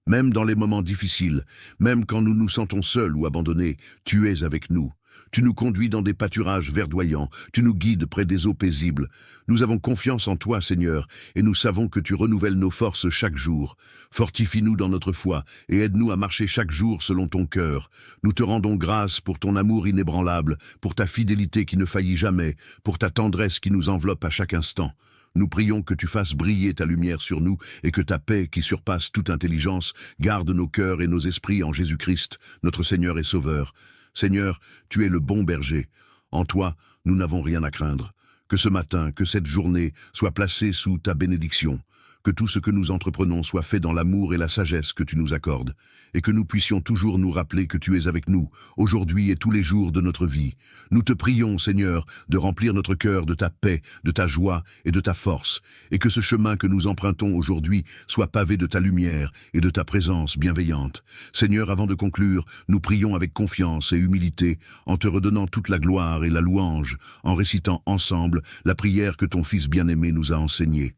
Même dans les moments difficiles, même quand nous nous sentons seuls ou abandonnés, tu es avec nous. Tu nous conduis dans des pâturages verdoyants, tu nous guides près des eaux paisibles. Nous avons confiance en toi, Seigneur, et nous savons que tu renouvelles nos forces chaque jour. Fortifie-nous dans notre foi et aide-nous à marcher chaque jour selon ton cœur. Nous te rendons grâce pour ton amour inébranlable, pour ta fidélité qui ne faillit jamais, pour ta tendresse qui nous enveloppe à chaque instant. Nous prions que tu fasses briller ta lumière sur nous et que ta paix, qui surpasse toute intelligence, garde nos cœurs et nos esprits en Jésus-Christ, notre Seigneur et Sauveur. Seigneur, tu es le bon berger. En toi, nous n'avons rien à craindre. Que ce matin, que cette journée soit placée sous ta bénédiction. Que tout ce que nous entreprenons soit fait dans l'amour et la sagesse que tu nous accordes, et que nous puissions toujours nous rappeler que tu es avec nous, aujourd'hui et tous les jours de notre vie. Nous te prions, Seigneur, de remplir notre cœur de ta paix, de ta joie et de ta force, et que ce chemin que nous empruntons aujourd'hui soit pavé de ta lumière et de ta présence bienveillante. Seigneur, avant de conclure, nous prions avec confiance et humilité, en te redonnant toute la gloire et la louange, en récitant ensemble la prière que ton Fils bien-aimé nous a enseignée.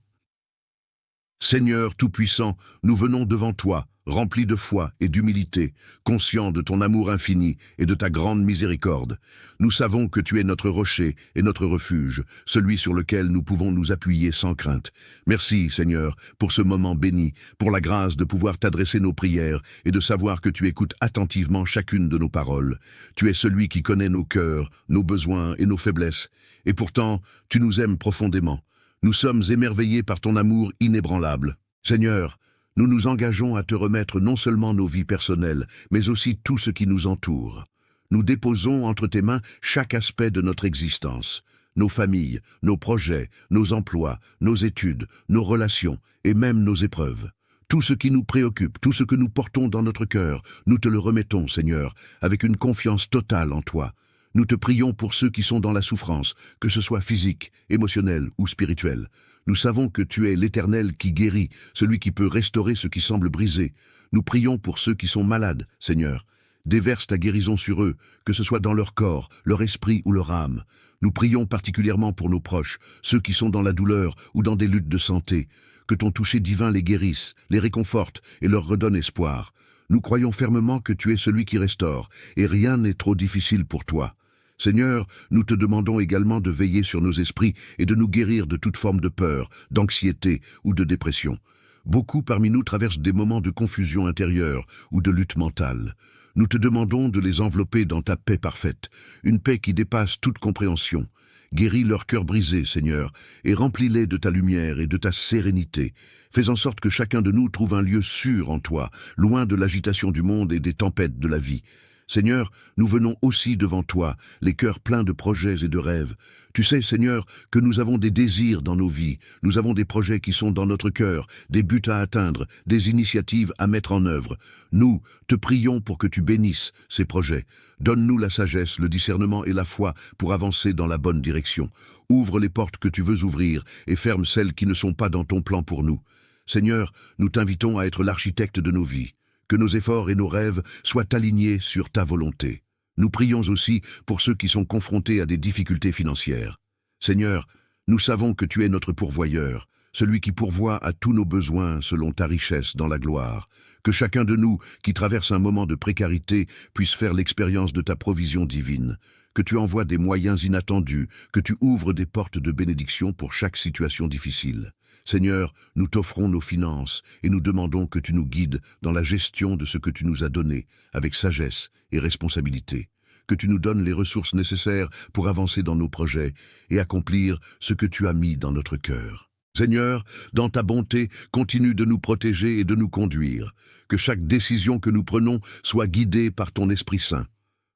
Seigneur Tout-Puissant, nous venons devant toi, remplis de foi et d'humilité, conscients de ton amour infini et de ta grande miséricorde. Nous savons que tu es notre rocher et notre refuge, celui sur lequel nous pouvons nous appuyer sans crainte. Merci, Seigneur, pour ce moment béni, pour la grâce de pouvoir t'adresser nos prières et de savoir que tu écoutes attentivement chacune de nos paroles. Tu es celui qui connaît nos cœurs, nos besoins et nos faiblesses. Et pourtant, tu nous aimes profondément. Nous sommes émerveillés par ton amour inébranlable. Seigneur, nous nous engageons à te remettre non seulement nos vies personnelles, mais aussi tout ce qui nous entoure. Nous déposons entre tes mains chaque aspect de notre existence, nos familles, nos projets, nos emplois, nos études, nos relations et même nos épreuves. Tout ce qui nous préoccupe, tout ce que nous portons dans notre cœur, nous te le remettons, Seigneur, avec une confiance totale en toi. Nous te prions pour ceux qui sont dans la souffrance, que ce soit physique, émotionnelle ou spirituelle. Nous savons que tu es l'Éternel qui guérit, celui qui peut restaurer ce qui semble brisé. Nous prions pour ceux qui sont malades, Seigneur. Déverse ta guérison sur eux, que ce soit dans leur corps, leur esprit ou leur âme. Nous prions particulièrement pour nos proches, ceux qui sont dans la douleur ou dans des luttes de santé. Que ton toucher divin les guérisse, les réconforte et leur redonne espoir. Nous croyons fermement que tu es celui qui restaure, et rien n'est trop difficile pour toi. Seigneur, nous te demandons également de veiller sur nos esprits et de nous guérir de toute forme de peur, d'anxiété ou de dépression. Beaucoup parmi nous traversent des moments de confusion intérieure ou de lutte mentale. Nous te demandons de les envelopper dans ta paix parfaite, une paix qui dépasse toute compréhension. Guéris leur cœur brisé, Seigneur, et remplis-les de ta lumière et de ta sérénité. Fais en sorte que chacun de nous trouve un lieu sûr en toi, loin de l'agitation du monde et des tempêtes de la vie. Seigneur, nous venons aussi devant toi, les cœurs pleins de projets et de rêves. Tu sais, Seigneur, que nous avons des désirs dans nos vies, nous avons des projets qui sont dans notre cœur, des buts à atteindre, des initiatives à mettre en œuvre. Nous te prions pour que tu bénisses ces projets. Donne-nous la sagesse, le discernement et la foi pour avancer dans la bonne direction. Ouvre les portes que tu veux ouvrir et ferme celles qui ne sont pas dans ton plan pour nous. Seigneur, nous t'invitons à être l'architecte de nos vies. Que nos efforts et nos rêves soient alignés sur ta volonté. Nous prions aussi pour ceux qui sont confrontés à des difficultés financières. Seigneur, nous savons que tu es notre pourvoyeur, celui qui pourvoit à tous nos besoins selon ta richesse dans la gloire. Que chacun de nous qui traverse un moment de précarité puisse faire l'expérience de ta provision divine. Que tu envoies des moyens inattendus, que tu ouvres des portes de bénédiction pour chaque situation difficile. Seigneur, nous t'offrons nos finances et nous demandons que tu nous guides dans la gestion de ce que tu nous as donné, avec sagesse et responsabilité. Que tu nous donnes les ressources nécessaires pour avancer dans nos projets et accomplir ce que tu as mis dans notre cœur. Seigneur, dans ta bonté, continue de nous protéger et de nous conduire. Que chaque décision que nous prenons soit guidée par ton Esprit Saint.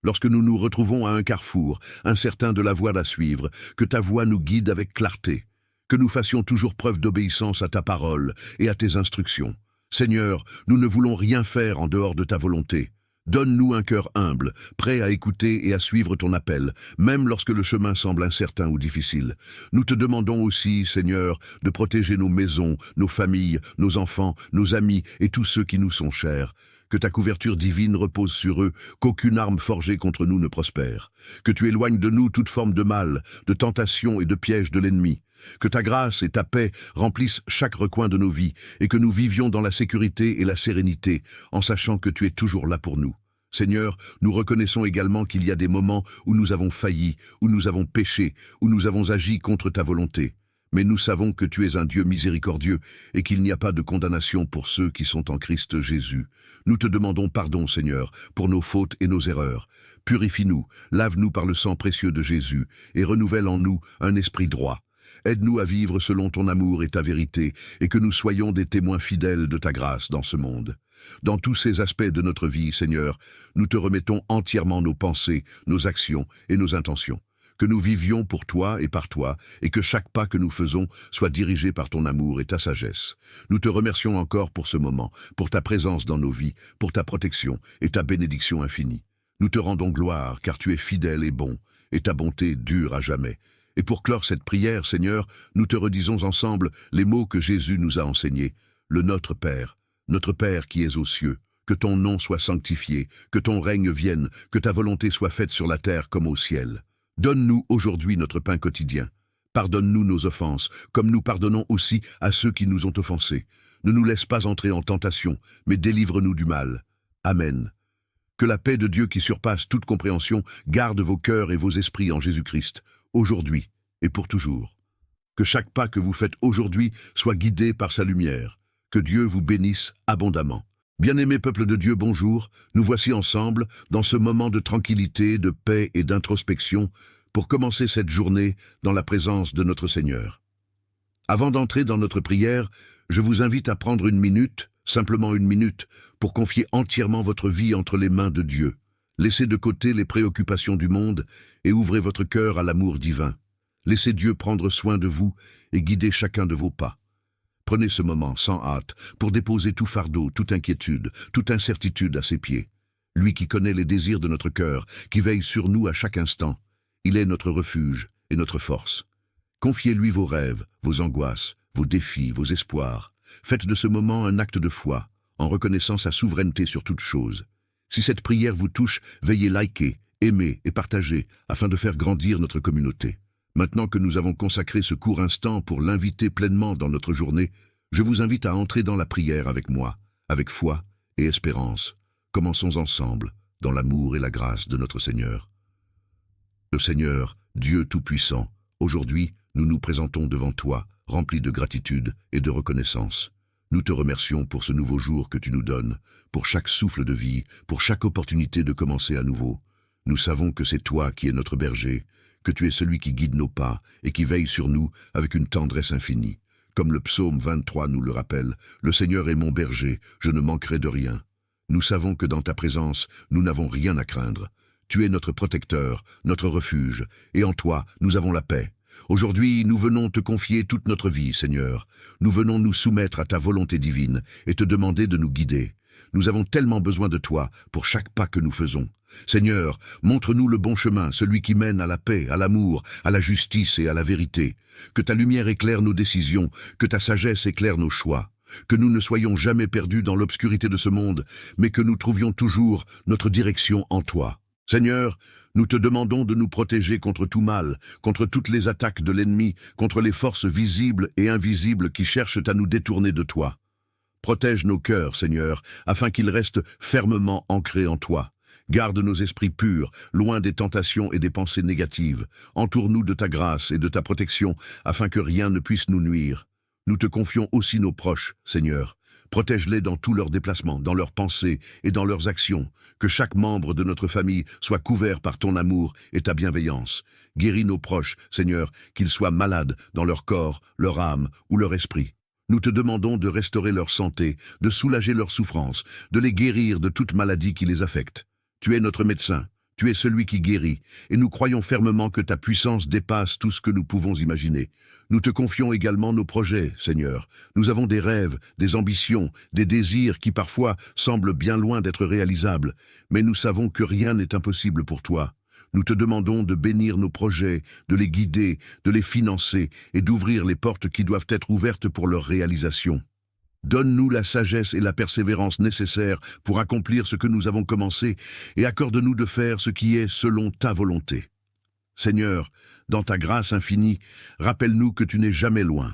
Lorsque nous nous retrouvons à un carrefour, incertains de la voie à suivre, que ta voix nous guide avec clarté. Que nous fassions toujours preuve d'obéissance à ta parole et à tes instructions. Seigneur, nous ne voulons rien faire en dehors de ta volonté. Donne-nous un cœur humble, prêt à écouter et à suivre ton appel, même lorsque le chemin semble incertain ou difficile. Nous te demandons aussi, Seigneur, de protéger nos maisons, nos familles, nos enfants, nos amis et tous ceux qui nous sont chers. Que ta couverture divine repose sur eux, qu'aucune arme forgée contre nous ne prospère. Que tu éloignes de nous toute forme de mal, de tentation et de piège de l'ennemi. Que ta grâce et ta paix remplissent chaque recoin de nos vies et que nous vivions dans la sécurité et la sérénité en sachant que tu es toujours là pour nous. Seigneur, nous reconnaissons également qu'il y a des moments où nous avons failli, où nous avons péché, où nous avons agi contre ta volonté. Mais nous savons que tu es un Dieu miséricordieux et qu'il n'y a pas de condamnation pour ceux qui sont en Christ Jésus. Nous te demandons pardon, Seigneur, pour nos fautes et nos erreurs. Purifie-nous, lave-nous par le sang précieux de Jésus et renouvelle en nous un esprit droit. Aide-nous à vivre selon ton amour et ta vérité, et que nous soyons des témoins fidèles de ta grâce dans ce monde. Dans tous ces aspects de notre vie, Seigneur, nous te remettons entièrement nos pensées, nos actions et nos intentions. Que nous vivions pour toi et par toi, et que chaque pas que nous faisons soit dirigé par ton amour et ta sagesse. Nous te remercions encore pour ce moment, pour ta présence dans nos vies, pour ta protection et ta bénédiction infinie. Nous te rendons gloire, car tu es fidèle et bon, et ta bonté dure à jamais. Et pour clore cette prière, Seigneur, nous te redisons ensemble les mots que Jésus nous a enseignés. Le Notre Père qui es aux cieux, que ton nom soit sanctifié, que ton règne vienne, que ta volonté soit faite sur la terre comme au ciel. Donne-nous aujourd'hui notre pain quotidien. Pardonne-nous nos offenses, comme nous pardonnons aussi à ceux qui nous ont offensés. Ne nous laisse pas entrer en tentation, mais délivre-nous du mal. Amen. Que la paix de Dieu qui surpasse toute compréhension garde vos cœurs et vos esprits en Jésus-Christ, aujourd'hui et pour toujours. Que chaque pas que vous faites aujourd'hui soit guidé par sa lumière. Que Dieu vous bénisse abondamment. Bien-aimé peuple de Dieu, bonjour. Nous voici ensemble dans ce moment de tranquillité, de paix et d'introspection pour commencer cette journée dans la présence de notre Seigneur. Avant d'entrer dans notre prière, je vous invite à prendre une minute, simplement une minute, pour confier entièrement votre vie entre les mains de Dieu. Laissez de côté les préoccupations du monde et ouvrez votre cœur à l'amour divin. Laissez Dieu prendre soin de vous et guider chacun de vos pas. Prenez ce moment sans hâte pour déposer tout fardeau, toute inquiétude, toute incertitude à ses pieds. Lui qui connaît les désirs de notre cœur, qui veille sur nous à chaque instant, il est notre refuge et notre force. Confiez-lui vos rêves, vos angoisses, vos défis, vos espoirs. Faites de ce moment un acte de foi, en reconnaissant sa souveraineté sur toute chose. Si cette prière vous touche, veuillez liker, aimer et partager afin de faire grandir notre communauté. Maintenant que nous avons consacré ce court instant pour l'inviter pleinement dans notre journée, je vous invite à entrer dans la prière avec moi, avec foi et espérance. Commençons ensemble, dans l'amour et la grâce de notre Seigneur. Le Seigneur, Dieu Tout-Puissant, aujourd'hui, nous nous présentons devant toi, remplis de gratitude et de reconnaissance. Nous te remercions pour ce nouveau jour que tu nous donnes, pour chaque souffle de vie, pour chaque opportunité de commencer à nouveau. Nous savons que c'est toi qui es notre berger, que tu es celui qui guide nos pas et qui veille sur nous avec une tendresse infinie. Comme le psaume 23 nous le rappelle, « Le Seigneur est mon berger, je ne manquerai de rien ». Nous savons que dans ta présence, nous n'avons rien à craindre. Tu es notre protecteur, notre refuge, et en toi, nous avons la paix. Aujourd'hui, nous venons te confier toute notre vie, Seigneur. Nous venons nous soumettre à ta volonté divine et te demander de nous guider. Nous avons tellement besoin de toi pour chaque pas que nous faisons. Seigneur, montre-nous le bon chemin, celui qui mène à la paix, à l'amour, à la justice et à la vérité. Que ta lumière éclaire nos décisions, que ta sagesse éclaire nos choix. Que nous ne soyons jamais perdus dans l'obscurité de ce monde, mais que nous trouvions toujours notre direction en toi. Seigneur, nous te demandons de nous protéger contre tout mal, contre toutes les attaques de l'ennemi, contre les forces visibles et invisibles qui cherchent à nous détourner de toi. Protège nos cœurs, Seigneur, afin qu'ils restent fermement ancrés en toi. Garde nos esprits purs, loin des tentations et des pensées négatives. Entoure-nous de ta grâce et de ta protection, afin que rien ne puisse nous nuire. Nous te confions aussi nos proches, Seigneur. Protège-les dans tous leurs déplacements, dans leurs pensées et dans leurs actions. Que chaque membre de notre famille soit couvert par ton amour et ta bienveillance. Guéris nos proches, Seigneur, qu'ils soient malades dans leur corps, leur âme ou leur esprit. Nous te demandons de restaurer leur santé, de soulager leurs souffrances, de les guérir de toute maladie qui les affecte. Tu es notre médecin, tu es celui qui guérit, et nous croyons fermement que ta puissance dépasse tout ce que nous pouvons imaginer. Nous te confions également nos projets, Seigneur. Nous avons des rêves, des ambitions, des désirs qui parfois semblent bien loin d'être réalisables, mais nous savons que rien n'est impossible pour toi. Nous te demandons de bénir nos projets, de les guider, de les financer et d'ouvrir les portes qui doivent être ouvertes pour leur réalisation. Donne-nous la sagesse et la persévérance nécessaires pour accomplir ce que nous avons commencé et accorde-nous de faire ce qui est selon ta volonté. Seigneur, dans ta grâce infinie, rappelle-nous que tu n'es jamais loin.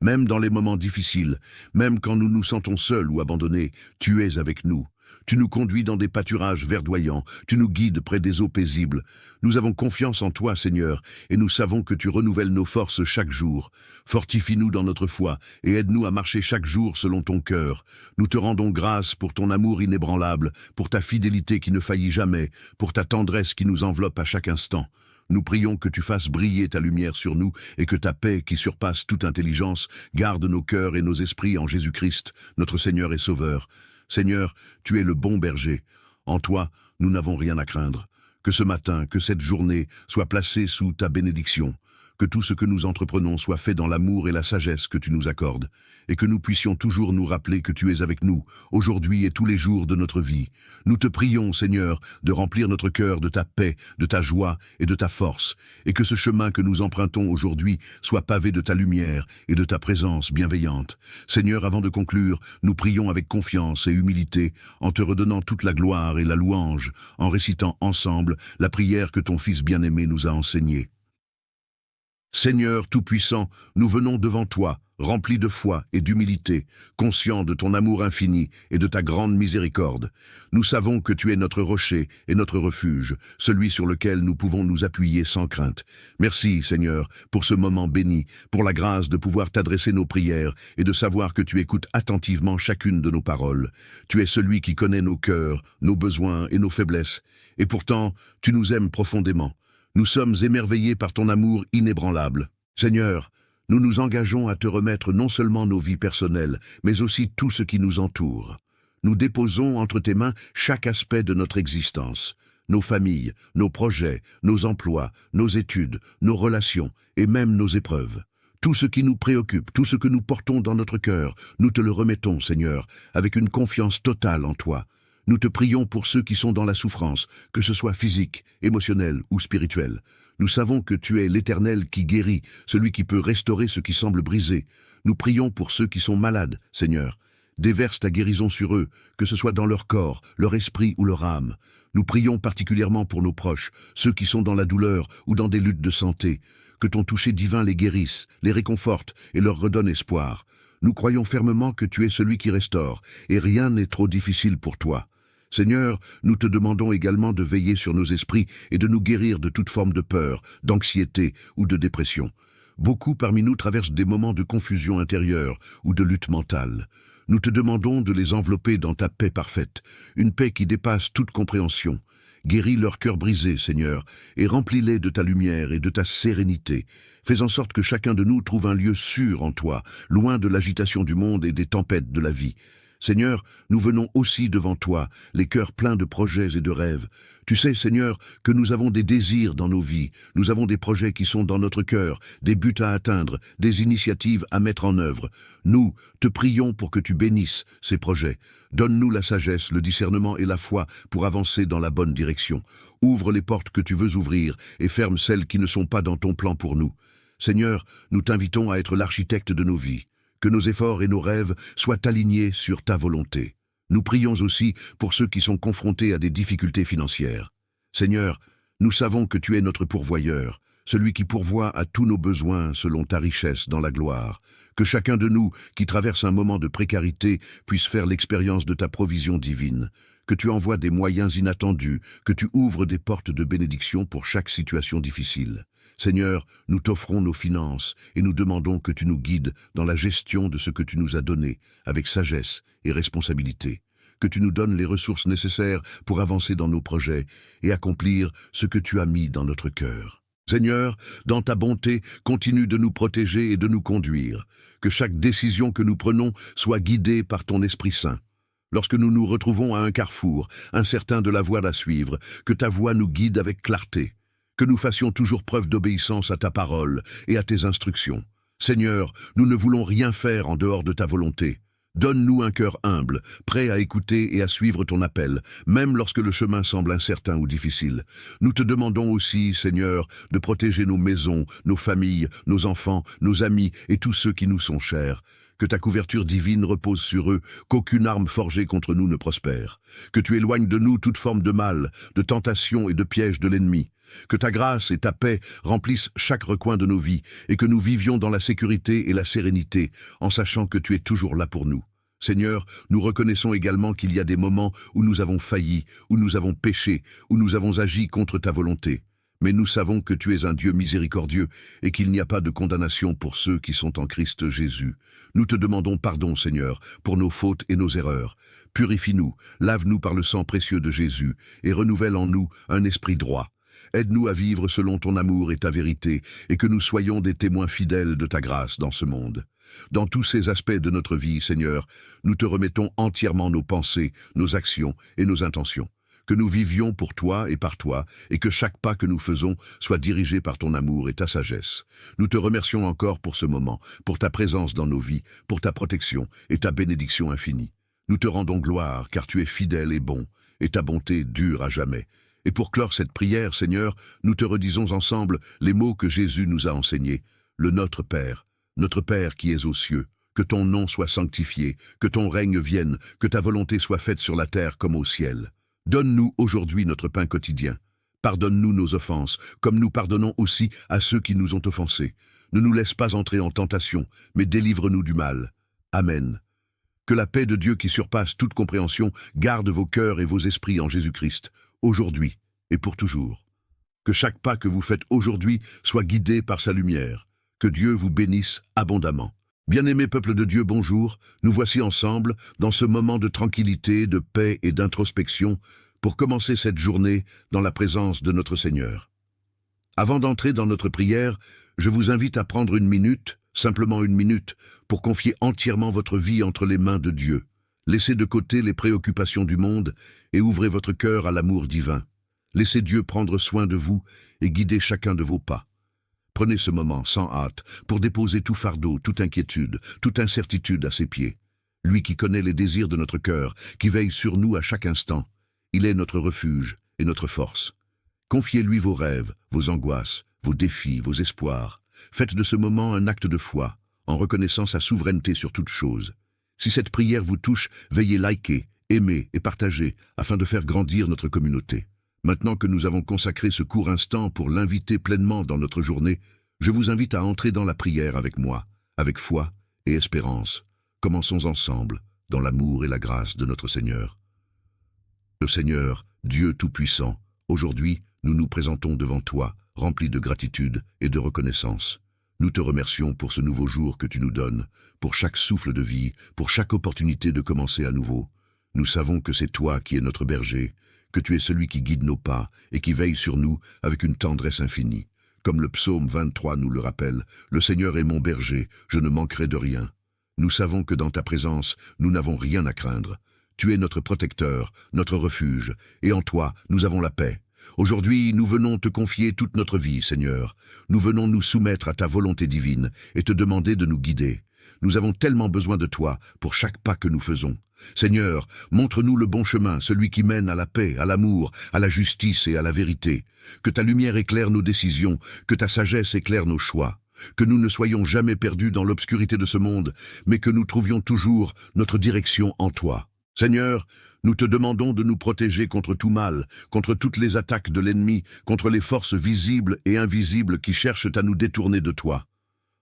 Même dans les moments difficiles, même quand nous nous sentons seuls ou abandonnés, tu es avec nous. Tu nous conduis dans des pâturages verdoyants, tu nous guides près des eaux paisibles. Nous avons confiance en toi, Seigneur, et nous savons que tu renouvelles nos forces chaque jour. Fortifie-nous dans notre foi et aide-nous à marcher chaque jour selon ton cœur. Nous te rendons grâce pour ton amour inébranlable, pour ta fidélité qui ne faillit jamais, pour ta tendresse qui nous enveloppe à chaque instant. Nous prions que tu fasses briller ta lumière sur nous et que ta paix, qui surpasse toute intelligence, garde nos cœurs et nos esprits en Jésus-Christ, notre Seigneur et Sauveur. Seigneur, tu es le bon berger. En toi, nous n'avons rien à craindre. Que ce matin, que cette journée soit placée sous ta bénédiction. Que tout ce que nous entreprenons soit fait dans l'amour et la sagesse que tu nous accordes, et que nous puissions toujours nous rappeler que tu es avec nous, aujourd'hui et tous les jours de notre vie. Nous te prions, Seigneur, de remplir notre cœur de ta paix, de ta joie et de ta force, et que ce chemin que nous empruntons aujourd'hui soit pavé de ta lumière et de ta présence bienveillante. Seigneur, avant de conclure, nous prions avec confiance et humilité, en te redonnant toute la gloire et la louange, en récitant ensemble la prière que ton Fils bien-aimé nous a enseignée. Seigneur Tout-Puissant, nous venons devant toi, remplis de foi et d'humilité, conscients de ton amour infini et de ta grande miséricorde. Nous savons que tu es notre rocher et notre refuge, celui sur lequel nous pouvons nous appuyer sans crainte. Merci, Seigneur, pour ce moment béni, pour la grâce de pouvoir t'adresser nos prières et de savoir que tu écoutes attentivement chacune de nos paroles. Tu es celui qui connaît nos cœurs, nos besoins et nos faiblesses. Et pourtant, tu nous aimes profondément. Nous sommes émerveillés par ton amour inébranlable. Seigneur, nous nous engageons à te remettre non seulement nos vies personnelles, mais aussi tout ce qui nous entoure. Nous déposons entre tes mains chaque aspect de notre existence, nos familles, nos projets, nos emplois, nos études, nos relations et même nos épreuves. Tout ce qui nous préoccupe, tout ce que nous portons dans notre cœur, nous te le remettons, Seigneur, avec une confiance totale en toi. Nous te prions pour ceux qui sont dans la souffrance, que ce soit physique, émotionnelle ou spirituelle. Nous savons que tu es l'Éternel qui guérit, celui qui peut restaurer ce qui semble brisé. Nous prions pour ceux qui sont malades, Seigneur. Déverse ta guérison sur eux, que ce soit dans leur corps, leur esprit ou leur âme. Nous prions particulièrement pour nos proches, ceux qui sont dans la douleur ou dans des luttes de santé. Que ton toucher divin les guérisse, les réconforte et leur redonne espoir. Nous croyons fermement que tu es celui qui restaure, et rien n'est trop difficile pour toi. Seigneur, nous te demandons également de veiller sur nos esprits et de nous guérir de toute forme de peur, d'anxiété ou de dépression. Beaucoup parmi nous traversent des moments de confusion intérieure ou de lutte mentale. Nous te demandons de les envelopper dans ta paix parfaite, une paix qui dépasse toute compréhension. Guéris leurs cœurs brisés, Seigneur, et remplis-les de ta lumière et de ta sérénité. Fais en sorte que chacun de nous trouve un lieu sûr en toi, loin de l'agitation du monde et des tempêtes de la vie. Seigneur, nous venons aussi devant toi, les cœurs pleins de projets et de rêves. Tu sais, Seigneur, que nous avons des désirs dans nos vies, nous avons des projets qui sont dans notre cœur, des buts à atteindre, des initiatives à mettre en œuvre. Nous te prions pour que tu bénisses ces projets. Donne-nous la sagesse, le discernement et la foi pour avancer dans la bonne direction. Ouvre les portes que tu veux ouvrir et ferme celles qui ne sont pas dans ton plan pour nous. Seigneur, nous t'invitons à être l'architecte de nos vies. Que nos efforts et nos rêves soient alignés sur ta volonté. Nous prions aussi pour ceux qui sont confrontés à des difficultés financières. Seigneur, nous savons que tu es notre pourvoyeur, celui qui pourvoit à tous nos besoins selon ta richesse dans la gloire. Que chacun de nous qui traverse un moment de précarité puisse faire l'expérience de ta provision divine. Que tu envoies des moyens inattendus, que tu ouvres des portes de bénédiction pour chaque situation difficile. Seigneur, nous t'offrons nos finances et nous demandons que tu nous guides dans la gestion de ce que tu nous as donné, avec sagesse et responsabilité. Que tu nous donnes les ressources nécessaires pour avancer dans nos projets et accomplir ce que tu as mis dans notre cœur. Seigneur, dans ta bonté, continue de nous protéger et de nous conduire. Que chaque décision que nous prenons soit guidée par ton Esprit Saint. Lorsque nous nous retrouvons à un carrefour, incertains de la voie à suivre, que ta voix nous guide avec clarté. Que nous fassions toujours preuve d'obéissance à ta parole et à tes instructions. Seigneur, nous ne voulons rien faire en dehors de ta volonté. Donne-nous un cœur humble, prêt à écouter et à suivre ton appel, même lorsque le chemin semble incertain ou difficile. Nous te demandons aussi, Seigneur, de protéger nos maisons, nos familles, nos enfants, nos amis et tous ceux qui nous sont chers. Que ta couverture divine repose sur eux, qu'aucune arme forgée contre nous ne prospère. Que tu éloignes de nous toute forme de mal, de tentation et de piège de l'ennemi. Que ta grâce et ta paix remplissent chaque recoin de nos vies et que nous vivions dans la sécurité et la sérénité en sachant que tu es toujours là pour nous. Seigneur, nous reconnaissons également qu'il y a des moments où nous avons failli, où nous avons péché, où nous avons agi contre ta volonté. Mais nous savons que tu es un Dieu miséricordieux et qu'il n'y a pas de condamnation pour ceux qui sont en Christ Jésus. Nous te demandons pardon, Seigneur, pour nos fautes et nos erreurs. Purifie-nous, lave-nous par le sang précieux de Jésus et renouvelle en nous un esprit droit. Aide-nous à vivre selon ton amour et ta vérité, et que nous soyons des témoins fidèles de ta grâce dans ce monde. Dans tous ces aspects de notre vie, Seigneur, nous te remettons entièrement nos pensées, nos actions et nos intentions. Que nous vivions pour toi, et que chaque pas que nous faisons soit dirigé par ton amour et ta sagesse. Nous te remercions encore pour ce moment, pour ta présence dans nos vies, pour ta protection et ta bénédiction infinie. Nous te rendons gloire, car tu es fidèle et bon, et ta bonté dure à jamais. Et pour clore cette prière, Seigneur, nous te redisons ensemble les mots que Jésus nous a enseignés. Le Notre Père qui es aux cieux, que ton nom soit sanctifié, que ton règne vienne, que ta volonté soit faite sur la terre comme au ciel. Donne-nous aujourd'hui notre pain quotidien. Pardonne-nous nos offenses, comme nous pardonnons aussi à ceux qui nous ont offensés. Ne nous laisse pas entrer en tentation, mais délivre-nous du mal. Amen. Que la paix de Dieu qui surpasse toute compréhension garde vos cœurs et vos esprits en Jésus-Christ, aujourd'hui et pour toujours. Que chaque pas que vous faites aujourd'hui soit guidé par sa lumière. Que Dieu vous bénisse abondamment. Bien-aimé peuple de Dieu, bonjour. Nous voici ensemble dans ce moment de tranquillité, de paix et d'introspection pour commencer cette journée dans la présence de notre Seigneur. Avant d'entrer dans notre prière, je vous invite à prendre une minute, simplement une minute, pour confier entièrement votre vie entre les mains de Dieu. Laissez de côté les préoccupations du monde et ouvrez votre cœur à l'amour divin. Laissez Dieu prendre soin de vous et guider chacun de vos pas. Prenez ce moment sans hâte pour déposer tout fardeau, toute inquiétude, toute incertitude à ses pieds. Lui qui connaît les désirs de notre cœur, qui veille sur nous à chaque instant, il est notre refuge et notre force. Confiez-lui vos rêves, vos angoisses, vos défis, vos espoirs. Faites de ce moment un acte de foi, en reconnaissant sa souveraineté sur toute chose. Si cette prière vous touche, veuillez liker, aimer et partager afin de faire grandir notre communauté. Maintenant que nous avons consacré ce court instant pour l'inviter pleinement dans notre journée, je vous invite à entrer dans la prière avec moi, avec foi et espérance. Commençons ensemble, dans l'amour et la grâce de notre Seigneur. Le Seigneur, Dieu Tout-Puissant, aujourd'hui, nous nous présentons devant toi, remplis de gratitude et de reconnaissance. Nous te remercions pour ce nouveau jour que tu nous donnes, pour chaque souffle de vie, pour chaque opportunité de commencer à nouveau. Nous savons que c'est toi qui es notre berger, que tu es celui qui guide nos pas et qui veille sur nous avec une tendresse infinie. Comme le psaume 23 nous le rappelle, « Le Seigneur est mon berger, je ne manquerai de rien ». Nous savons que dans ta présence, nous n'avons rien à craindre. Tu es notre protecteur, notre refuge, et en toi, nous avons la paix. Aujourd'hui, nous venons te confier toute notre vie, Seigneur. Nous venons nous soumettre à ta volonté divine et te demander de nous guider. Nous avons tellement besoin de toi pour chaque pas que nous faisons. Seigneur, montre-nous le bon chemin, celui qui mène à la paix, à l'amour, à la justice et à la vérité. Que ta lumière éclaire nos décisions, que ta sagesse éclaire nos choix. Que nous ne soyons jamais perdus dans l'obscurité de ce monde, mais que nous trouvions toujours notre direction en toi. Seigneur, nous te demandons de nous protéger contre tout mal, contre toutes les attaques de l'ennemi, contre les forces visibles et invisibles qui cherchent à nous détourner de toi.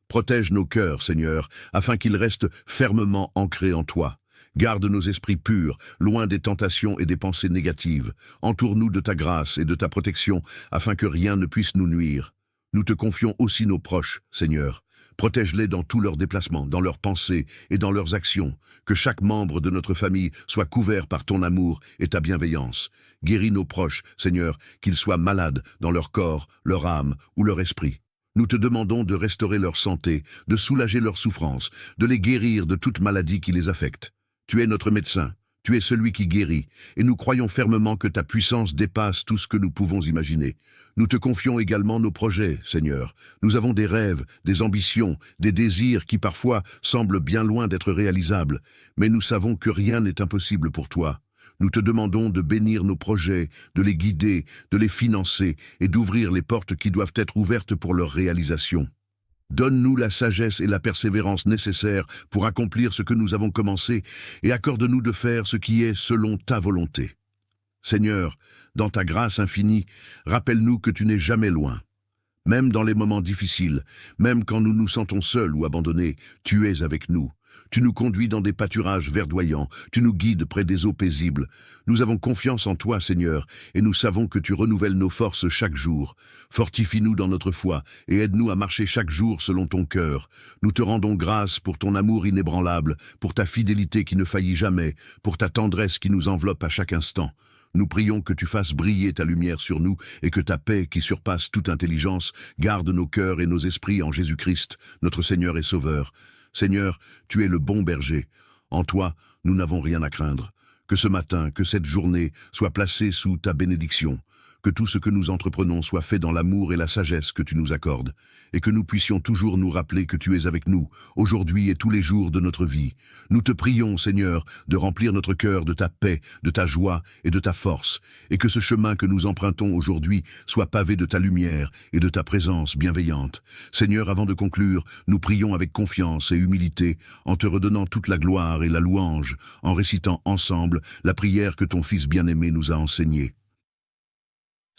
Protège nos cœurs, Seigneur, afin qu'ils restent fermement ancrés en toi. Garde nos esprits purs, loin des tentations et des pensées négatives. Entoure-nous de ta grâce et de ta protection, afin que rien ne puisse nous nuire. Nous te confions aussi nos proches, Seigneur. Protège-les dans tous leurs déplacements, dans leurs pensées et dans leurs actions. Que chaque membre de notre famille soit couvert par ton amour et ta bienveillance. Guéris nos proches, Seigneur, qu'ils soient malades dans leur corps, leur âme ou leur esprit. Nous te demandons de restaurer leur santé, de soulager leurs souffrances, de les guérir de toute maladie qui les affecte. Tu es notre médecin, tu es celui qui guérit, et nous croyons fermement que ta puissance dépasse tout ce que nous pouvons imaginer. Nous te confions également nos projets, Seigneur. Nous avons des rêves, des ambitions, des désirs qui parfois semblent bien loin d'être réalisables, mais nous savons que rien n'est impossible pour toi. Nous te demandons de bénir nos projets, de les guider, de les financer et d'ouvrir les portes qui doivent être ouvertes pour leur réalisation. Donne-nous la sagesse et la persévérance nécessaires pour accomplir ce que nous avons commencé et accorde-nous de faire ce qui est selon ta volonté. Seigneur, dans ta grâce infinie, rappelle-nous que tu n'es jamais loin. Même dans les moments difficiles, même quand nous nous sentons seuls ou abandonnés, tu es avec nous. Tu nous conduis dans des pâturages verdoyants, tu nous guides près des eaux paisibles. Nous avons confiance en toi, Seigneur, et nous savons que tu renouvelles nos forces chaque jour. Fortifie-nous dans notre foi et aide-nous à marcher chaque jour selon ton cœur. Nous te rendons grâce pour ton amour inébranlable, pour ta fidélité qui ne faillit jamais, pour ta tendresse qui nous enveloppe à chaque instant. Nous prions que tu fasses briller ta lumière sur nous et que ta paix, qui surpasse toute intelligence, garde nos cœurs et nos esprits en Jésus-Christ, notre Seigneur et Sauveur. Seigneur, tu es le bon berger. En toi, nous n'avons rien à craindre. Que ce matin, que cette journée soit placée sous ta bénédiction. Que tout ce que nous entreprenons soit fait dans l'amour et la sagesse que tu nous accordes, et que nous puissions toujours nous rappeler que tu es avec nous, aujourd'hui et tous les jours de notre vie. Nous te prions, Seigneur, de remplir notre cœur de ta paix, de ta joie et de ta force, et que ce chemin que nous empruntons aujourd'hui soit pavé de ta lumière et de ta présence bienveillante. Seigneur, avant de conclure, nous prions avec confiance et humilité, en te redonnant toute la gloire et la louange, en récitant ensemble la prière que ton Fils bien-aimé nous a enseignée.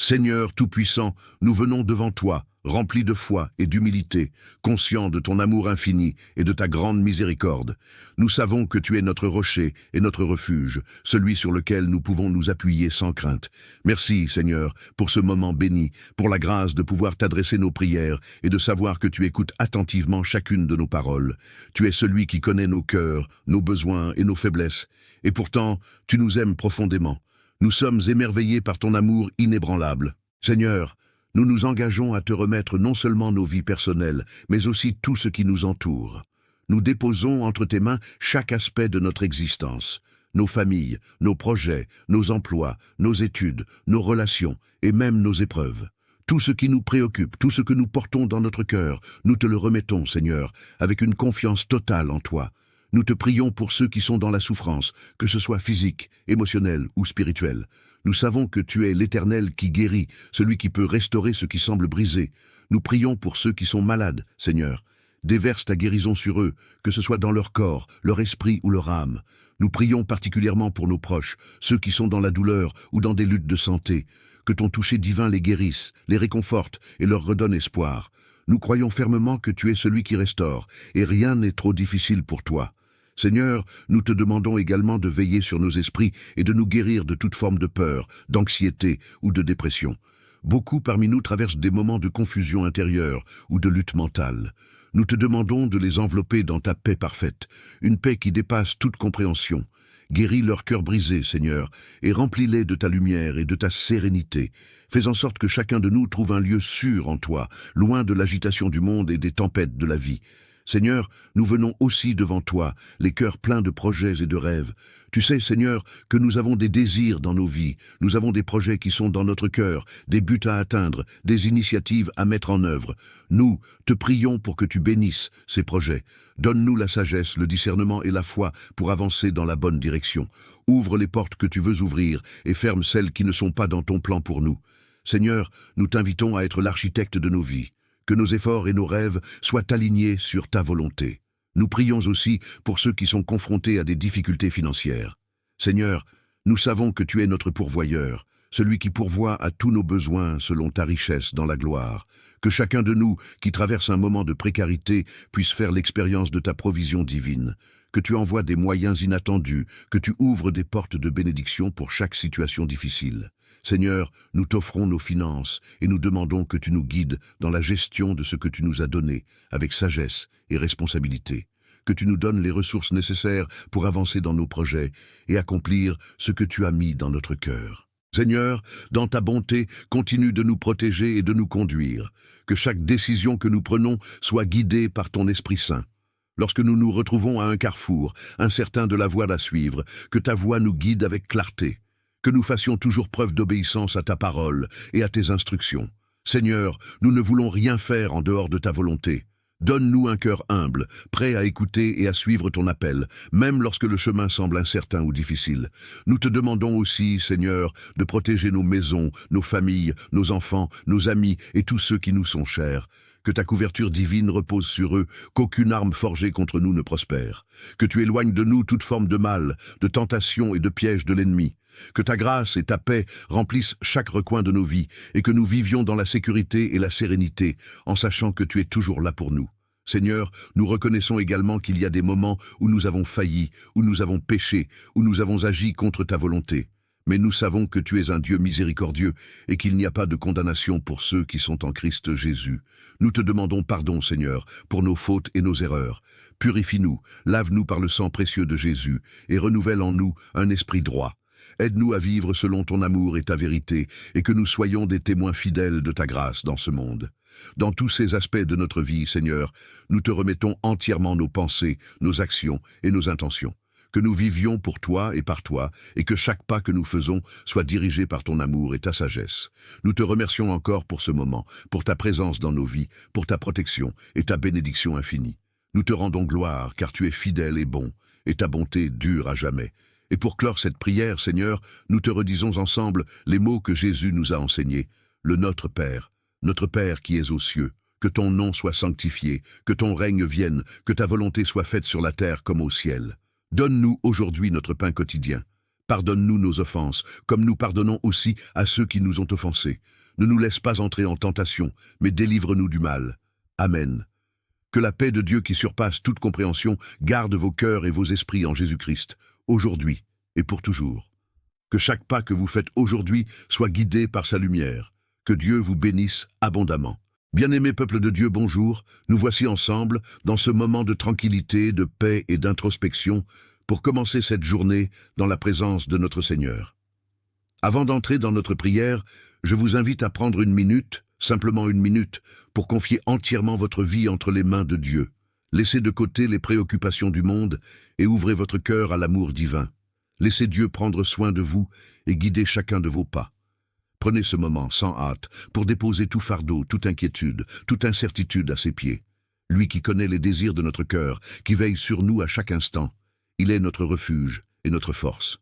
Seigneur Tout-Puissant, nous venons devant toi, remplis de foi et d'humilité, conscients de ton amour infini et de ta grande miséricorde. Nous savons que tu es notre rocher et notre refuge, celui sur lequel nous pouvons nous appuyer sans crainte. Merci, Seigneur, pour ce moment béni, pour la grâce de pouvoir t'adresser nos prières et de savoir que tu écoutes attentivement chacune de nos paroles. Tu es celui qui connaît nos cœurs, nos besoins et nos faiblesses. Et pourtant, tu nous aimes profondément. Nous sommes émerveillés par ton amour inébranlable. Seigneur, nous nous engageons à te remettre non seulement nos vies personnelles, mais aussi tout ce qui nous entoure. Nous déposons entre tes mains chaque aspect de notre existence, nos familles, nos projets, nos emplois, nos études, nos relations et même nos épreuves. Tout ce qui nous préoccupe, tout ce que nous portons dans notre cœur, nous te le remettons, Seigneur, avec une confiance totale en toi. Nous te prions pour ceux qui sont dans la souffrance, que ce soit physique, émotionnelle ou spirituelle. Nous savons que tu es l'Éternel qui guérit, celui qui peut restaurer ce qui semble brisé. Nous prions pour ceux qui sont malades, Seigneur. Déverse ta guérison sur eux, que ce soit dans leur corps, leur esprit ou leur âme. Nous prions particulièrement pour nos proches, ceux qui sont dans la douleur ou dans des luttes de santé. Que ton toucher divin les guérisse, les réconforte et leur redonne espoir. Nous croyons fermement que tu es celui qui restaure, et rien n'est trop difficile pour toi. Seigneur, nous te demandons également de veiller sur nos esprits et de nous guérir de toute forme de peur, d'anxiété ou de dépression. Beaucoup parmi nous traversent des moments de confusion intérieure ou de lutte mentale. Nous te demandons de les envelopper dans ta paix parfaite, une paix qui dépasse toute compréhension. Guéris leur cœur brisé, Seigneur, et remplis-les de ta lumière et de ta sérénité. Fais en sorte que chacun de nous trouve un lieu sûr en toi, loin de l'agitation du monde et des tempêtes de la vie. Seigneur, nous venons aussi devant toi, les cœurs pleins de projets et de rêves. Tu sais, Seigneur, que nous avons des désirs dans nos vies, nous avons des projets qui sont dans notre cœur, des buts à atteindre, des initiatives à mettre en œuvre. Nous te prions pour que tu bénisses ces projets. Donne-nous la sagesse, le discernement et la foi pour avancer dans la bonne direction. Ouvre les portes que tu veux ouvrir et ferme celles qui ne sont pas dans ton plan pour nous. Seigneur, nous t'invitons à être l'architecte de nos vies. Que nos efforts et nos rêves soient alignés sur ta volonté. Nous prions aussi pour ceux qui sont confrontés à des difficultés financières. Seigneur, nous savons que tu es notre pourvoyeur, celui qui pourvoit à tous nos besoins selon ta richesse dans la gloire. Que chacun de nous qui traverse un moment de précarité puisse faire l'expérience de ta provision divine. Que tu envoies des moyens inattendus, que tu ouvres des portes de bénédiction pour chaque situation difficile. Seigneur, nous t'offrons nos finances et nous demandons que tu nous guides dans la gestion de ce que tu nous as donné, avec sagesse et responsabilité. Que tu nous donnes les ressources nécessaires pour avancer dans nos projets et accomplir ce que tu as mis dans notre cœur. Seigneur, dans ta bonté, continue de nous protéger et de nous conduire. Que chaque décision que nous prenons soit guidée par ton Esprit Saint. Lorsque nous nous retrouvons à un carrefour, incertains de la voie à suivre, que ta voix nous guide avec clarté. Que nous fassions toujours preuve d'obéissance à ta parole et à tes instructions. Seigneur, nous ne voulons rien faire en dehors de ta volonté. Donne-nous un cœur humble, prêt à écouter et à suivre ton appel, même lorsque le chemin semble incertain ou difficile. Nous te demandons aussi, Seigneur, de protéger nos maisons, nos familles, nos enfants, nos amis et tous ceux qui nous sont chers. Que ta couverture divine repose sur eux, qu'aucune arme forgée contre nous ne prospère. Que tu éloignes de nous toute forme de mal, de tentation et de piège de l'ennemi. Que ta grâce et ta paix remplissent chaque recoin de nos vies et que nous vivions dans la sécurité et la sérénité, en sachant que tu es toujours là pour nous. Seigneur, nous reconnaissons également qu'il y a des moments où nous avons failli, où nous avons péché, où nous avons agi contre ta volonté. Mais nous savons que tu es un Dieu miséricordieux et qu'il n'y a pas de condamnation pour ceux qui sont en Christ Jésus. Nous te demandons pardon, Seigneur, pour nos fautes et nos erreurs. Purifie-nous, lave-nous par le sang précieux de Jésus et renouvelle en nous un esprit droit. Aide-nous à vivre selon ton amour et ta vérité et que nous soyons des témoins fidèles de ta grâce dans ce monde. Dans tous ces aspects de notre vie, Seigneur, nous te remettons entièrement nos pensées, nos actions et nos intentions. Que nous vivions pour toi et que chaque pas que nous faisons soit dirigé par ton amour et ta sagesse. Nous te remercions encore pour ce moment, pour ta présence dans nos vies, pour ta protection et ta bénédiction infinie. Nous te rendons gloire, car tu es fidèle et bon, et ta bonté dure à jamais. Et pour clore cette prière, Seigneur, nous te redisons ensemble les mots que Jésus nous a enseignés. Le Notre Père qui es aux cieux, que ton nom soit sanctifié, que ton règne vienne, que ta volonté soit faite sur la terre comme au ciel. Donne-nous aujourd'hui notre pain quotidien. Pardonne-nous nos offenses, comme nous pardonnons aussi à ceux qui nous ont offensés. Ne nous laisse pas entrer en tentation, mais délivre-nous du mal. Amen. Que la paix de Dieu qui surpasse toute compréhension garde vos cœurs et vos esprits en Jésus-Christ, aujourd'hui et pour toujours. Que chaque pas que vous faites aujourd'hui soit guidé par sa lumière. Que Dieu vous bénisse abondamment. Bien-aimé peuple de Dieu, bonjour. Nous voici ensemble dans ce moment de tranquillité, de paix et d'introspection pour commencer cette journée dans la présence de notre Seigneur. Avant d'entrer dans notre prière, je vous invite à prendre une minute, simplement une minute, pour confier entièrement votre vie entre les mains de Dieu. Laissez de côté les préoccupations du monde et ouvrez votre cœur à l'amour divin. Laissez Dieu prendre soin de vous et guider chacun de vos pas. Prenez ce moment sans hâte pour déposer tout fardeau, toute inquiétude, toute incertitude à ses pieds. Lui qui connaît les désirs de notre cœur, qui veille sur nous à chaque instant, il est notre refuge et notre force.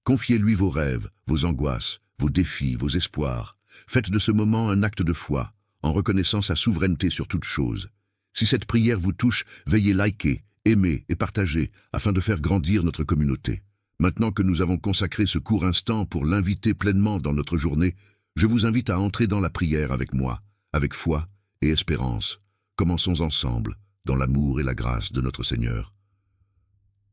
Confiez-lui vos rêves, vos angoisses, vos défis, vos espoirs. Faites de ce moment un acte de foi, en reconnaissant sa souveraineté sur toute chose. Si cette prière vous touche, veuillez liker, aimer et partager afin de faire grandir notre communauté. Maintenant que nous avons consacré ce court instant pour l'inviter pleinement dans notre journée, je vous invite à entrer dans la prière avec moi, avec foi et espérance. Commençons ensemble, dans l'amour et la grâce de notre Seigneur.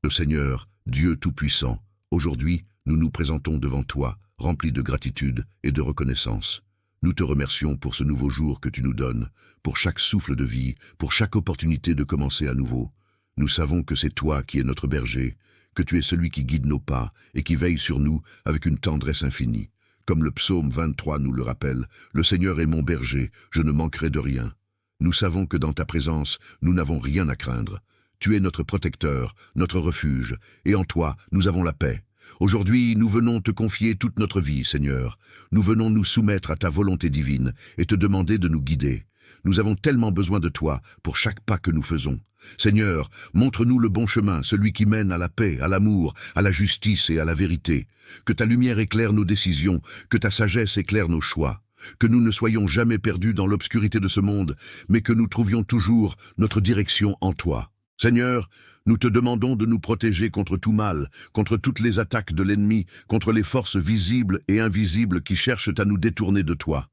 Le Seigneur, Dieu Tout-Puissant, aujourd'hui, nous nous présentons devant toi, remplis de gratitude et de reconnaissance. Nous te remercions pour ce nouveau jour que tu nous donnes, pour chaque souffle de vie, pour chaque opportunité de commencer à nouveau. Nous savons que c'est toi qui es notre berger, que tu es celui qui guide nos pas et qui veille sur nous avec une tendresse infinie. Comme le psaume 23 nous le rappelle, « Le Seigneur est mon berger, je ne manquerai de rien ». Nous savons que dans ta présence, nous n'avons rien à craindre. Tu es notre protecteur, notre refuge, et en toi, nous avons la paix. Aujourd'hui, nous venons te confier toute notre vie, Seigneur. Nous venons nous soumettre à ta volonté divine et te demander de nous guider. Nous avons tellement besoin de toi pour chaque pas que nous faisons. Seigneur, montre-nous le bon chemin, celui qui mène à la paix, à l'amour, à la justice et à la vérité. Que ta lumière éclaire nos décisions, que ta sagesse éclaire nos choix. Que nous ne soyons jamais perdus dans l'obscurité de ce monde, mais que nous trouvions toujours notre direction en toi. Seigneur, nous te demandons de nous protéger contre tout mal, contre toutes les attaques de l'ennemi, contre les forces visibles et invisibles qui cherchent à nous détourner de toi.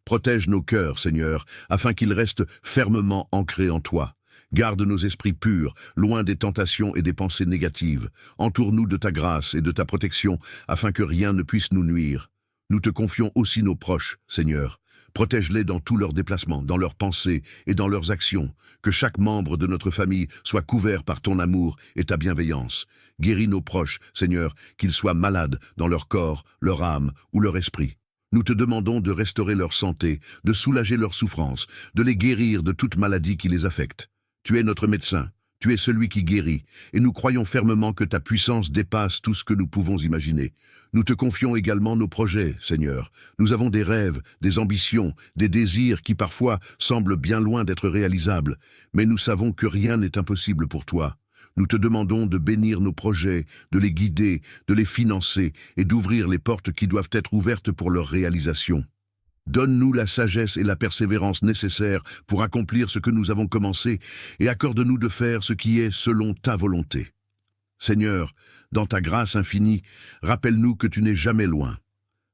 Protège nos cœurs, Seigneur, afin qu'ils restent fermement ancrés en toi. Garde nos esprits purs, loin des tentations et des pensées négatives. Entoure-nous de ta grâce et de ta protection, afin que rien ne puisse nous nuire. Nous te confions aussi nos proches, Seigneur. Protège-les dans tous leurs déplacements, dans leurs pensées et dans leurs actions. Que chaque membre de notre famille soit couvert par ton amour et ta bienveillance. Guéris nos proches, Seigneur, qu'ils soient malades dans leur corps, leur âme ou leur esprit. Nous te demandons de restaurer leur santé, de soulager leurs souffrances, de les guérir de toute maladie qui les affecte. Tu es notre médecin, tu es celui qui guérit, et nous croyons fermement que ta puissance dépasse tout ce que nous pouvons imaginer. Nous te confions également nos projets, Seigneur. Nous avons des rêves, des ambitions, des désirs qui parfois semblent bien loin d'être réalisables, mais nous savons que rien n'est impossible pour toi. Nous te demandons de bénir nos projets, de les guider, de les financer et d'ouvrir les portes qui doivent être ouvertes pour leur réalisation. Donne-nous la sagesse et la persévérance nécessaires pour accomplir ce que nous avons commencé et accorde-nous de faire ce qui est selon ta volonté. Seigneur, dans ta grâce infinie, rappelle-nous que tu n'es jamais loin.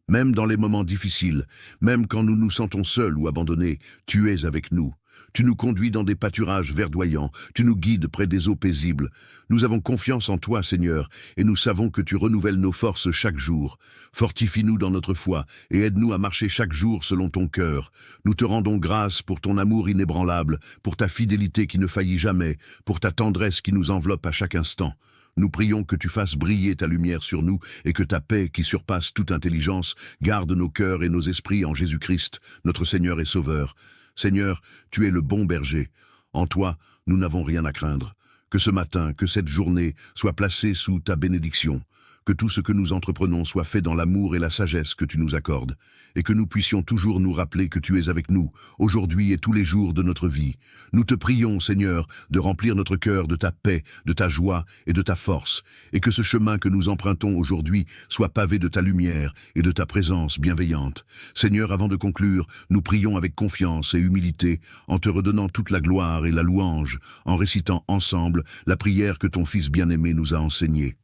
Même dans les moments difficiles, même quand nous nous sentons seuls ou abandonnés, tu es avec nous. Tu nous conduis dans des pâturages verdoyants, tu nous guides près des eaux paisibles. Nous avons confiance en toi, Seigneur, et nous savons que tu renouvelles nos forces chaque jour. Fortifie-nous dans notre foi et aide-nous à marcher chaque jour selon ton cœur. Nous te rendons grâce pour ton amour inébranlable, pour ta fidélité qui ne faillit jamais, pour ta tendresse qui nous enveloppe à chaque instant. Nous prions que tu fasses briller ta lumière sur nous et que ta paix, qui surpasse toute intelligence, garde nos cœurs et nos esprits en Jésus-Christ, notre Seigneur et Sauveur. Seigneur, tu es le bon berger. En toi, nous n'avons rien à craindre. Que ce matin, que cette journée soit placée sous ta bénédiction. Que tout ce que nous entreprenons soit fait dans l'amour et la sagesse que tu nous accordes, et que nous puissions toujours nous rappeler que tu es avec nous, aujourd'hui et tous les jours de notre vie. Nous te prions, Seigneur, de remplir notre cœur de ta paix, de ta joie et de ta force, et que ce chemin que nous empruntons aujourd'hui soit pavé de ta lumière et de ta présence bienveillante. Seigneur, avant de conclure, nous prions avec confiance et humilité, en te redonnant toute la gloire et la louange, en récitant ensemble la prière que ton Fils bien-aimé nous a enseignée.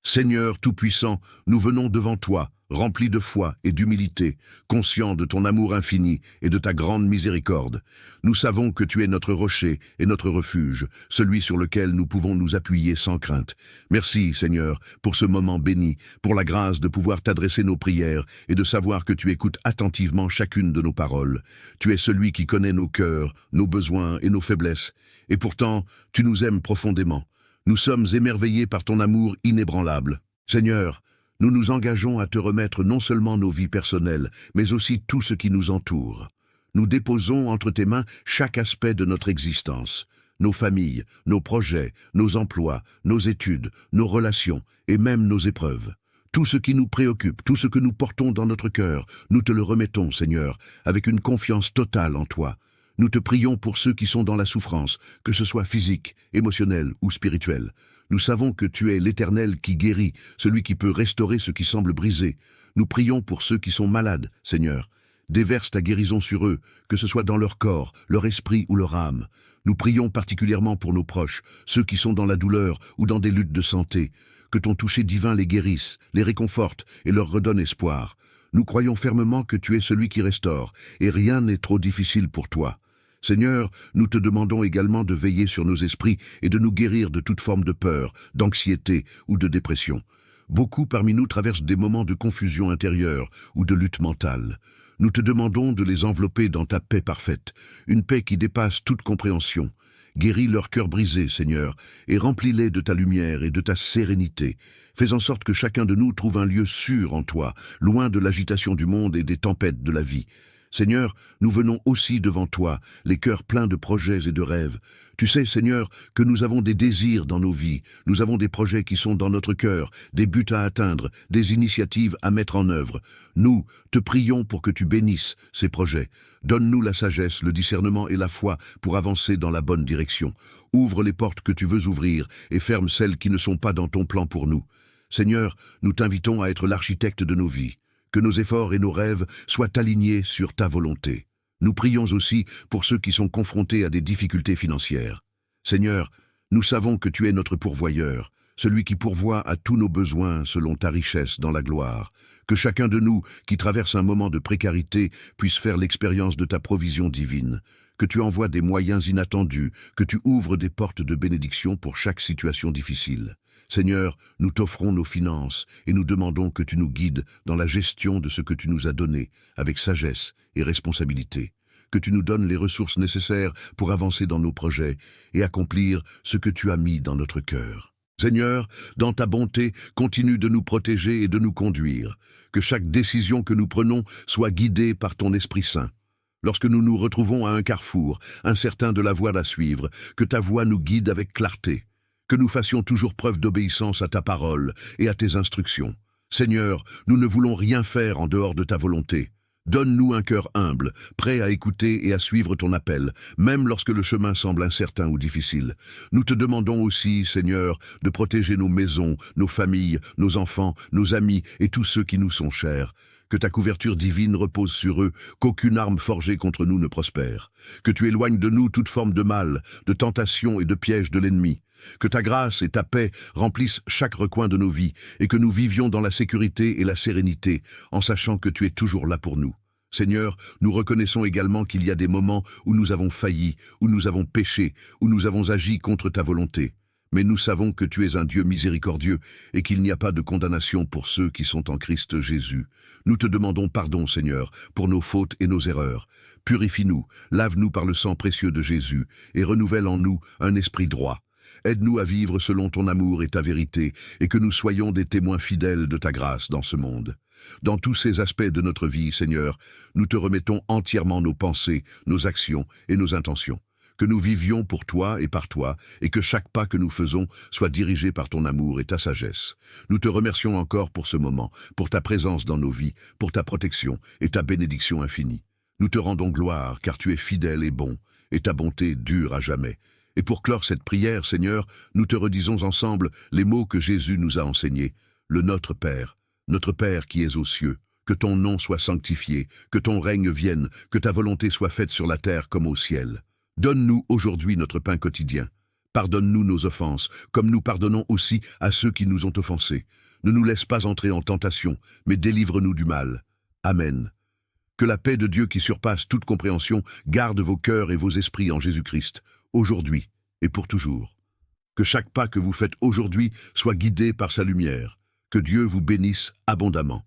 Seigneur Tout-Puissant, nous venons devant toi, remplis de foi et d'humilité, conscients de ton amour infini et de ta grande miséricorde. Nous savons que tu es notre rocher et notre refuge, celui sur lequel nous pouvons nous appuyer sans crainte. Merci, Seigneur, pour ce moment béni, pour la grâce de pouvoir t'adresser nos prières et de savoir que tu écoutes attentivement chacune de nos paroles. Tu es celui qui connaît nos cœurs, nos besoins et nos faiblesses. Et pourtant, tu nous aimes profondément. Nous sommes émerveillés par ton amour inébranlable. Seigneur, nous nous engageons à te remettre non seulement nos vies personnelles, mais aussi tout ce qui nous entoure. Nous déposons entre tes mains chaque aspect de notre existence, nos familles, nos projets, nos emplois, nos études, nos relations et même nos épreuves. Tout ce qui nous préoccupe, tout ce que nous portons dans notre cœur, nous te le remettons, Seigneur, avec une confiance totale en toi. Nous te prions pour ceux qui sont dans la souffrance, que ce soit physique, émotionnelle ou spirituelle. Nous savons que tu es l'Éternel qui guérit, celui qui peut restaurer ce qui semble brisé. Nous prions pour ceux qui sont malades, Seigneur. Déverse ta guérison sur eux, que ce soit dans leur corps, leur esprit ou leur âme. Nous prions particulièrement pour nos proches, ceux qui sont dans la douleur ou dans des luttes de santé. Que ton toucher divin les guérisse, les réconforte et leur redonne espoir. Nous croyons fermement que tu es celui qui restaure, et rien n'est trop difficile pour toi. Seigneur, nous te demandons également de veiller sur nos esprits et de nous guérir de toute forme de peur, d'anxiété ou de dépression. Beaucoup parmi nous traversent des moments de confusion intérieure ou de lutte mentale. Nous te demandons de les envelopper dans ta paix parfaite, une paix qui dépasse toute compréhension. Guéris leur cœur brisé, Seigneur, et remplis-les de ta lumière et de ta sérénité. Fais en sorte que chacun de nous trouve un lieu sûr en toi, loin de l'agitation du monde et des tempêtes de la vie. Seigneur, nous venons aussi devant toi, les cœurs pleins de projets et de rêves. Tu sais, Seigneur, que nous avons des désirs dans nos vies, nous avons des projets qui sont dans notre cœur, des buts à atteindre, des initiatives à mettre en œuvre. Nous te prions pour que tu bénisses ces projets. Donne-nous la sagesse, le discernement et la foi pour avancer dans la bonne direction. Ouvre les portes que tu veux ouvrir et ferme celles qui ne sont pas dans ton plan pour nous. Seigneur, nous t'invitons à être l'architecte de nos vies. Que nos efforts et nos rêves soient alignés sur ta volonté. Nous prions aussi pour ceux qui sont confrontés à des difficultés financières. Seigneur, nous savons que tu es notre pourvoyeur, celui qui pourvoit à tous nos besoins selon ta richesse dans la gloire. Que chacun de nous qui traverse un moment de précarité puisse faire l'expérience de ta provision divine. Que tu envoies des moyens inattendus, que tu ouvres des portes de bénédiction pour chaque situation difficile. Seigneur, nous t'offrons nos finances et nous demandons que tu nous guides dans la gestion de ce que tu nous as donné, avec sagesse et responsabilité. Que tu nous donnes les ressources nécessaires pour avancer dans nos projets et accomplir ce que tu as mis dans notre cœur. Seigneur, dans ta bonté, continue de nous protéger et de nous conduire. Que chaque décision que nous prenons soit guidée par ton Esprit Saint. Lorsque nous nous retrouvons à un carrefour, incertains de la voie à suivre, que ta voix nous guide avec clarté. Que nous fassions toujours preuve d'obéissance à ta parole et à tes instructions. Seigneur, nous ne voulons rien faire en dehors de ta volonté. Donne-nous un cœur humble, prêt à écouter et à suivre ton appel, même lorsque le chemin semble incertain ou difficile. Nous te demandons aussi, Seigneur, de protéger nos maisons, nos familles, nos enfants, nos amis et tous ceux qui nous sont chers. Que ta couverture divine repose sur eux, qu'aucune arme forgée contre nous ne prospère. Que tu éloignes de nous toute forme de mal, de tentation et de piège de l'ennemi. Que ta grâce et ta paix remplissent chaque recoin de nos vies et que nous vivions dans la sécurité et la sérénité en sachant que tu es toujours là pour nous. Seigneur, nous reconnaissons également qu'il y a des moments où nous avons failli, où nous avons péché, où nous avons agi contre ta volonté. Mais nous savons que tu es un Dieu miséricordieux et qu'il n'y a pas de condamnation pour ceux qui sont en Christ Jésus. Nous te demandons pardon, Seigneur, pour nos fautes et nos erreurs. Purifie-nous, lave-nous par le sang précieux de Jésus et renouvelle en nous un esprit droit. Aide-nous à vivre selon ton amour et ta vérité et que nous soyons des témoins fidèles de ta grâce dans ce monde. Dans tous ces aspects de notre vie, Seigneur, nous te remettons entièrement nos pensées, nos actions et nos intentions. Que nous vivions pour toi et par toi, et que chaque pas que nous faisons soit dirigé par ton amour et ta sagesse. Nous te remercions encore pour ce moment, pour ta présence dans nos vies, pour ta protection et ta bénédiction infinie. Nous te rendons gloire, car tu es fidèle et bon, et ta bonté dure à jamais. Et pour clore cette prière, Seigneur, nous te redisons ensemble les mots que Jésus nous a enseignés. Le Notre Père qui es aux cieux, que ton nom soit sanctifié, que ton règne vienne, que ta volonté soit faite sur la terre comme au ciel. Donne-nous aujourd'hui notre pain quotidien. Pardonne-nous nos offenses, comme nous pardonnons aussi à ceux qui nous ont offensés. Ne nous laisse pas entrer en tentation, mais délivre-nous du mal. Amen. Que la paix de Dieu qui surpasse toute compréhension garde vos cœurs et vos esprits en Jésus-Christ, aujourd'hui et pour toujours. Que chaque pas que vous faites aujourd'hui soit guidé par sa lumière. Que Dieu vous bénisse abondamment.